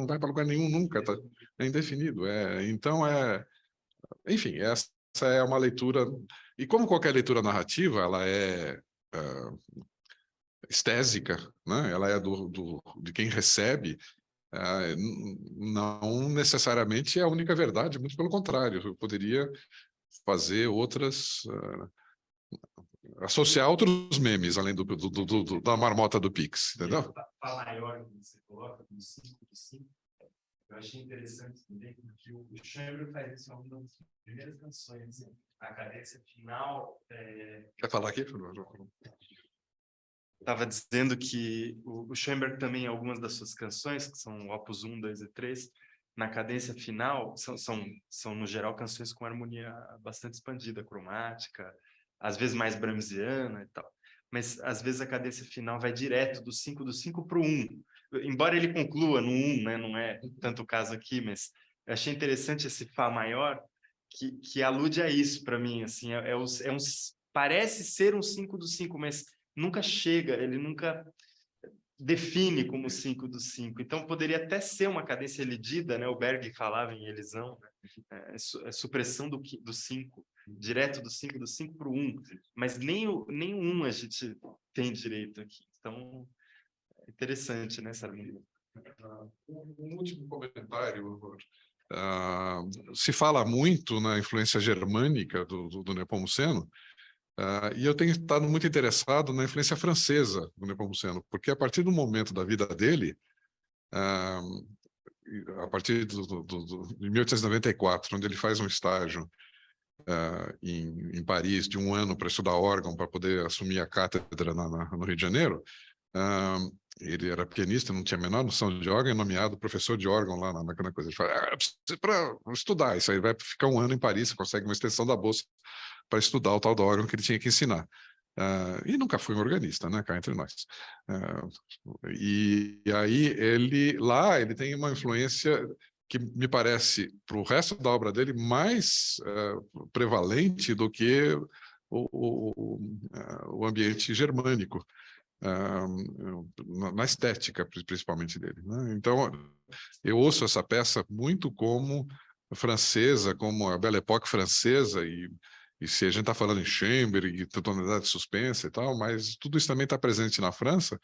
D: vai para lugar nenhum nunca, é indefinido. Então, enfim, essa é uma leitura, e como qualquer leitura narrativa, ela é estésica, né? Ela é de quem recebe, não necessariamente é a única verdade, muito pelo contrário, eu poderia fazer associar outros memes, além da marmota do Pix, entendeu?
G: A maior que você coloca, do 5 do 5, eu achei interessante também, porque o Schoenberg faz isso em uma das primeiras canções, a cadência final...
D: Quer falar aqui?
G: Estava dizendo que o Schoenberg também, em algumas das suas canções, que são Opus 1, 2 e 3, na cadência final, são no geral, canções com harmonia bastante expandida, cromática, às vezes mais brahmsiana e tal. Mas, às vezes, a cadência final vai direto do 5 para o 1. Embora ele conclua no 1, né? Não é tanto o caso aqui, mas eu achei interessante esse Fá maior, que alude a isso para mim. Assim, parece ser um 5 do 5, mas nunca chega, ele nunca define como 5 do 5. Então, poderia até ser uma cadência elidida, né? O Berg falava em elisão, né? Supressão do 5, direto do 5 para o 1. Mas nem o 1 a gente tem direito aqui. Então, é interessante, né, essa harmonia.
D: Um último comentário. Se fala muito na influência germânica do Nepomuceno, e eu tenho estado muito interessado na influência francesa do Nepomuceno, porque a partir do momento da vida dele, a partir de 1894, onde ele faz um estágio em Paris de 1 ano para estudar órgão, para poder assumir a cátedra no Rio de Janeiro, ele era pianista, não tinha a menor noção de órgão, é nomeado professor de órgão lá na coisa. Ele fala, para estudar isso aí, vai ficar 1 ano em Paris, você consegue uma extensão da bolsa para estudar o tal do órgão que ele tinha que ensinar. e nunca fui um organista, né, cá entre nós. E aí ele tem uma influência que me parece, para o resto da obra dele, mais prevalente do que o ambiente germânico, na estética, principalmente dele, né? Então, eu ouço essa peça muito como francesa, como a Belle Époque francesa, e se a gente está falando em Schoenberg, e tonalidade de suspense e tal, mas tudo isso também está presente na França,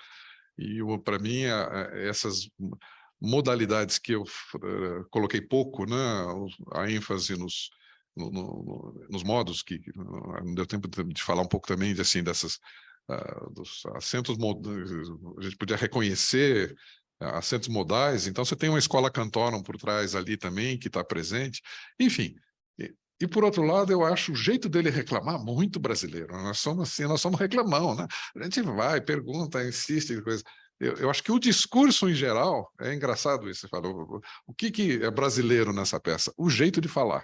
D: e para mim, essas modalidades que eu coloquei pouco, né, a ênfase nos modos, que não deu tempo de falar um pouco também assim, dessas dos acentos, a gente podia reconhecer acentos modais, então você tem uma escola cantorum por trás ali também, que está presente, enfim. E por outro lado, eu acho o jeito dele reclamar muito brasileiro. Nós somos assim, nós somos reclamão, né? A gente vai, pergunta, insiste, coisa. Eu acho que o discurso em geral, é engraçado isso, você falou, o que é brasileiro nessa peça? O jeito de falar,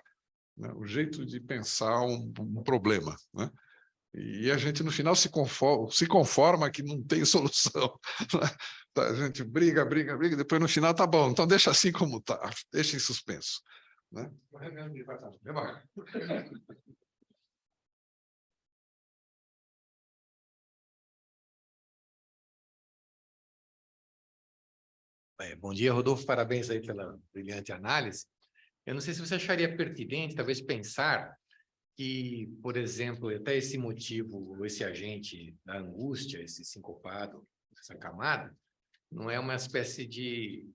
D: né? O jeito de pensar um problema, né? E a gente, no final, se conforma que não tem solução. A gente briga, depois no final tá bom, então deixa assim como tá, deixa em suspenso. Né?
J: Bom dia, Rodolfo, parabéns aí pela brilhante análise. Eu não sei se você acharia pertinente, talvez, pensar que, por exemplo, até esse motivo, esse agente da angústia, esse sincopado, essa camada, não é uma espécie de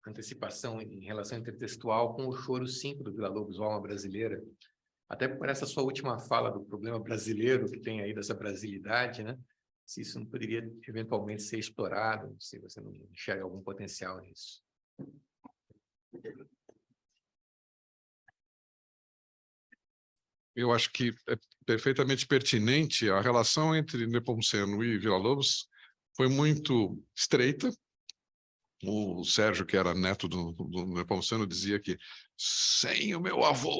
J: antecipação em relação intertextual com o choro 5 do Villa-Lobos, Alma Brasileira. Até por essa sua última fala do problema brasileiro, que tem aí dessa brasilidade, né? Se isso não poderia eventualmente ser explorado, se você não enxerga algum potencial nisso.
D: Eu acho que é perfeitamente pertinente. A relação entre Nepomuceno e Villa-Lobos foi muito estreita. O Sérgio, que era neto do Nepomuceno, dizia que sem o meu avô,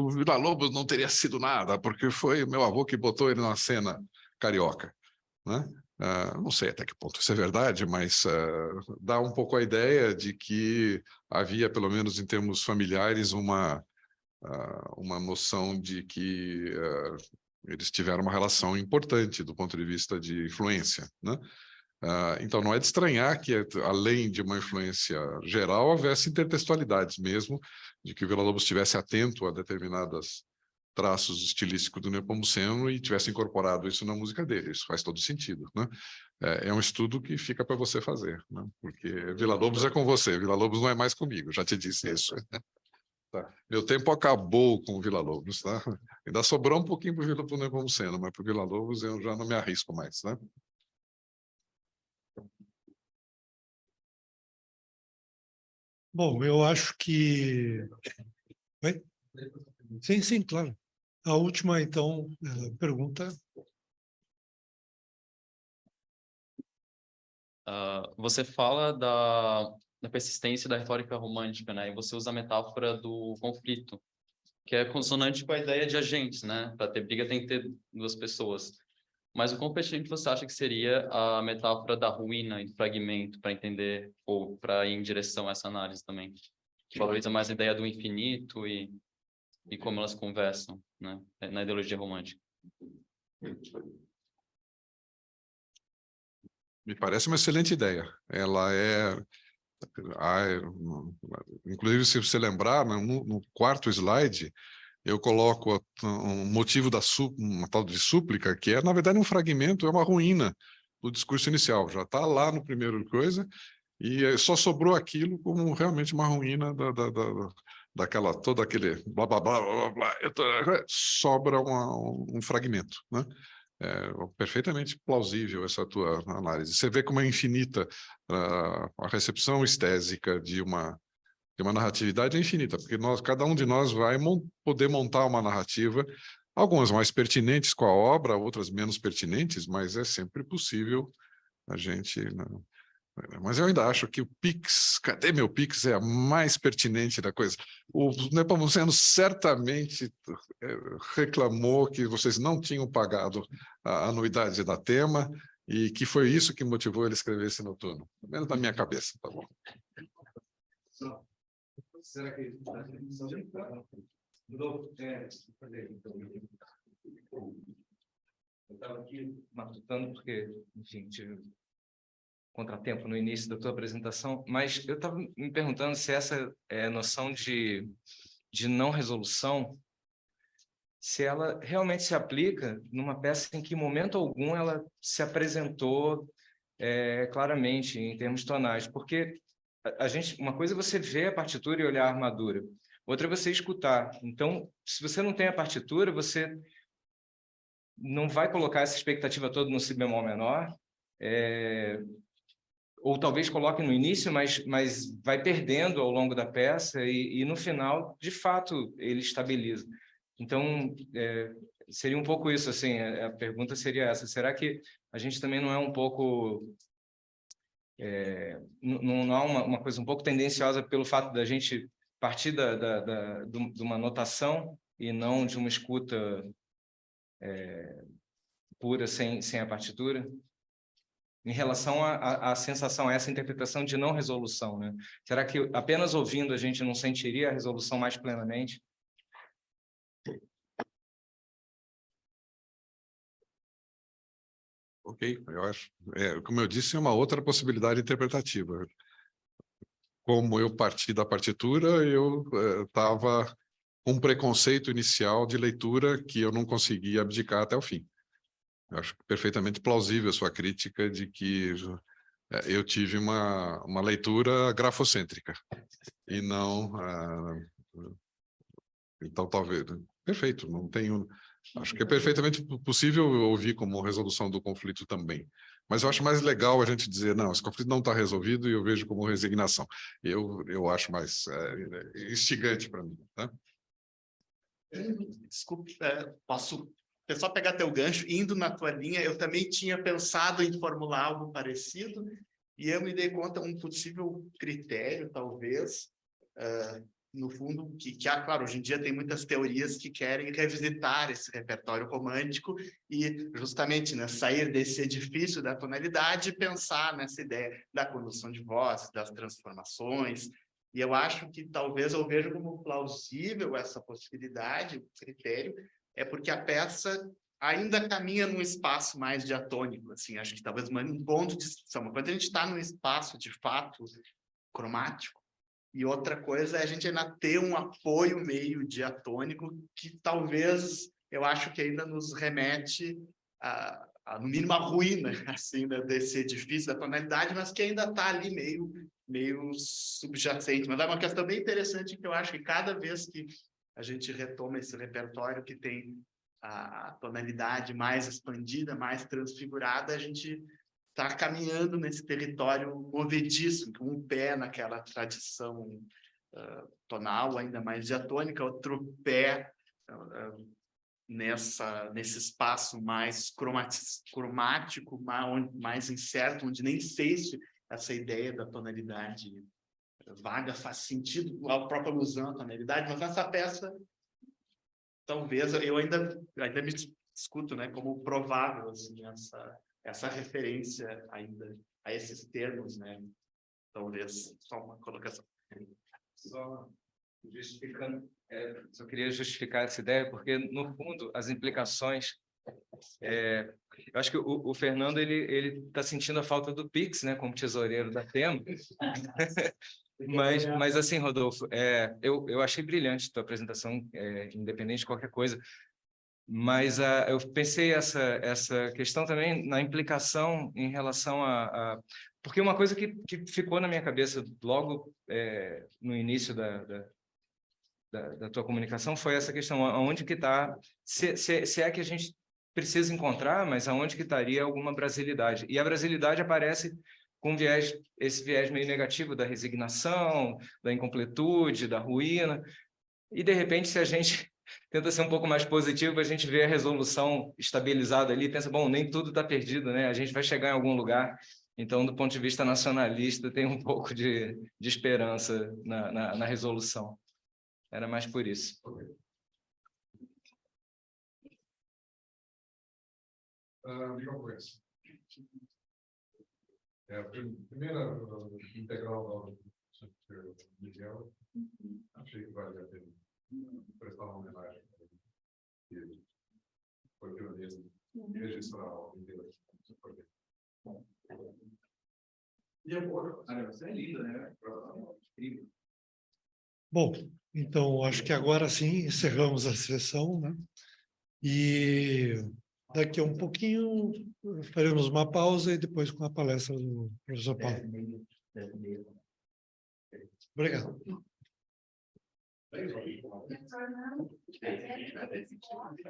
D: o Villa-Lobos não teria sido nada, porque foi o meu avô que botou ele na cena carioca, né? Não sei até que ponto isso é verdade, mas dá um pouco a ideia de que havia, pelo menos em termos familiares, uma noção de que eles tiveram uma relação importante do ponto de vista de influência, né? Então, não é de estranhar que, além de uma influência geral, houvesse intertextualidades mesmo, de que o Villa-Lobos estivesse atento a determinados traços estilísticos do Nepomuceno e tivesse incorporado isso na música dele. Isso faz todo sentido, né? É um estudo que fica para você fazer, né? Porque Villa-Lobos é com você, Villa-Lobos não é mais comigo, já te disse isso. Tá. Meu tempo acabou com o Villa-Lobos, tá? Ainda sobrou um pouquinho para o Nepomuceno, mas para o Villa-Lobos eu já não me arrisco mais, né?
B: Bom, eu acho que... Oi? Sim, claro. A última, então, pergunta.
K: Você fala da persistência da retórica romântica, né? E você usa a metáfora do conflito, que é consonante com a ideia de agentes, né? Para ter briga tem que ter duas pessoas. Mas o quão pertinente você acha que seria a metáfora da ruína e do fragmento para entender, ou para ir em direção a essa análise também? Que valoriza mais a ideia do infinito e como elas conversam, né? Na ideologia romântica.
D: Me parece uma excelente ideia. Ela inclusive, se você lembrar, no quarto slide, eu coloco um motivo uma tal de súplica, que é, na verdade, um fragmento, é uma ruína do discurso inicial. Já está lá no primeiro coisa, e só sobrou aquilo como realmente uma ruína todo aquele blá, blá, blá, blá, blá, sobra um fragmento, né? É perfeitamente plausível essa tua análise. Você vê como é infinita a recepção estésica de uma narratividade, é infinita, porque cada um de nós vai poder montar uma narrativa, algumas mais pertinentes com a obra, outras menos pertinentes, mas é sempre possível a gente, né, Mas eu ainda acho que o Pix, cadê meu Pix, é a mais pertinente da coisa. O Nepomuceno certamente reclamou que vocês não tinham pagado a anuidade da Tema e que foi isso que motivou ele a escrever esse noturno. Pelo menos na minha cabeça, tá bom.
L: Será que eu estava aqui matutando porque, enfim, tive contratempo no início da tua apresentação, mas eu estava me perguntando se essa noção de não resolução, se ela realmente se aplica numa peça em que, em momento algum, ela se apresentou claramente em termos tonais, porque uma coisa é você ver a partitura e olhar a armadura, outra é você escutar. Então, se você não tem a partitura, você não vai colocar essa expectativa toda no si bemol menor, ou talvez coloque no início, mas vai perdendo ao longo da peça e no final, de fato, ele estabiliza. Então, seria um pouco isso, assim, a pergunta seria essa: será que a gente também não é um pouco... não há uma coisa um pouco tendenciosa pelo fato da gente partir de uma notação e não de uma escuta pura, sem a partitura? Em relação à sensação, a essa interpretação de não resolução, né? Será que apenas ouvindo a gente não sentiria a resolução mais plenamente?
D: Ok, eu acho. Como eu disse, é uma outra possibilidade interpretativa. Como eu parti da partitura, eu estava com um preconceito inicial de leitura que eu não conseguia abdicar até o fim. Eu acho perfeitamente plausível a sua crítica de que eu tive uma leitura grafocêntrica e não... então, talvez... Perfeito, não tenho... Acho que é perfeitamente possível ouvir como resolução do conflito também. Mas eu acho mais legal a gente dizer, não, esse conflito não está resolvido e eu vejo como resignação. Eu acho mais instigante para mim. Tá?
M: Desculpe, posso só pegar teu gancho? Indo na tua linha, eu também tinha pensado em formular algo parecido e eu me dei conta um possível critério, talvez, no fundo, que claro, hoje em dia tem muitas teorias que querem revisitar esse repertório romântico e justamente, né, sair desse edifício da tonalidade e pensar nessa ideia da condução de voz, das transformações. E eu acho que talvez eu vejo como plausível essa possibilidade, o critério, porque a peça ainda caminha num espaço mais diatônico, assim, acho que talvez um ponto de discussão. Quando a gente está num espaço, de fato, cromático, e outra coisa é a gente ainda ter um apoio meio diatônico que talvez, eu acho que ainda nos remete no mínimo, a ruína, assim, desse edifício da tonalidade, mas que ainda está ali meio subjacente. Mas é uma questão bem interessante que eu acho que cada vez que a gente retoma esse repertório que tem a tonalidade mais expandida, mais transfigurada, a gente está caminhando nesse território movediço, com um pé naquela tradição tonal, ainda mais diatônica, outro pé nesse espaço mais cromático, mais incerto, onde nem sei se essa ideia da tonalidade vaga faz sentido, a própria alusão à tonalidade, mas nessa peça, talvez, eu ainda me discuto, né, como provável, assim, essa referência ainda a esses termos, né? Talvez só uma colocação.
L: Só justificando, só queria justificar essa ideia, porque, no fundo, as implicações... eu acho que o Fernando ele está sentindo a falta do Pix, né, como tesoureiro da Tema. mas assim, Rodolfo, eu achei brilhante a tua apresentação, independente de qualquer coisa. Mas eu pensei essa questão também na implicação em relação porque uma coisa que ficou na minha cabeça logo no início da tua comunicação foi essa questão, aonde que está, se é que a gente precisa encontrar, mas aonde que estaria alguma brasilidade. E a brasilidade aparece com esse viés meio negativo da resignação, da incompletude, da ruína, e de repente se a gente tenta ser um pouco mais positivo, a gente vê a resolução estabilizada ali e pensa, bom, nem tudo está perdido, né? A gente vai chegar em algum lugar. Então, do ponto de vista nacionalista, tem um pouco de esperança na resolução. Era mais por isso.
D: Diga uma coisa. A primeira integral do Miguel, achei que vale a pena prestar uma homenagem a ele, que foi pioneiro em registrar a obra inteira. E agora? Você é linda, né?
B: Bom, então, acho que agora sim encerramos a sessão, né? E daqui a um pouquinho faremos uma pausa e depois com a palestra do professor Paulo. Obrigado.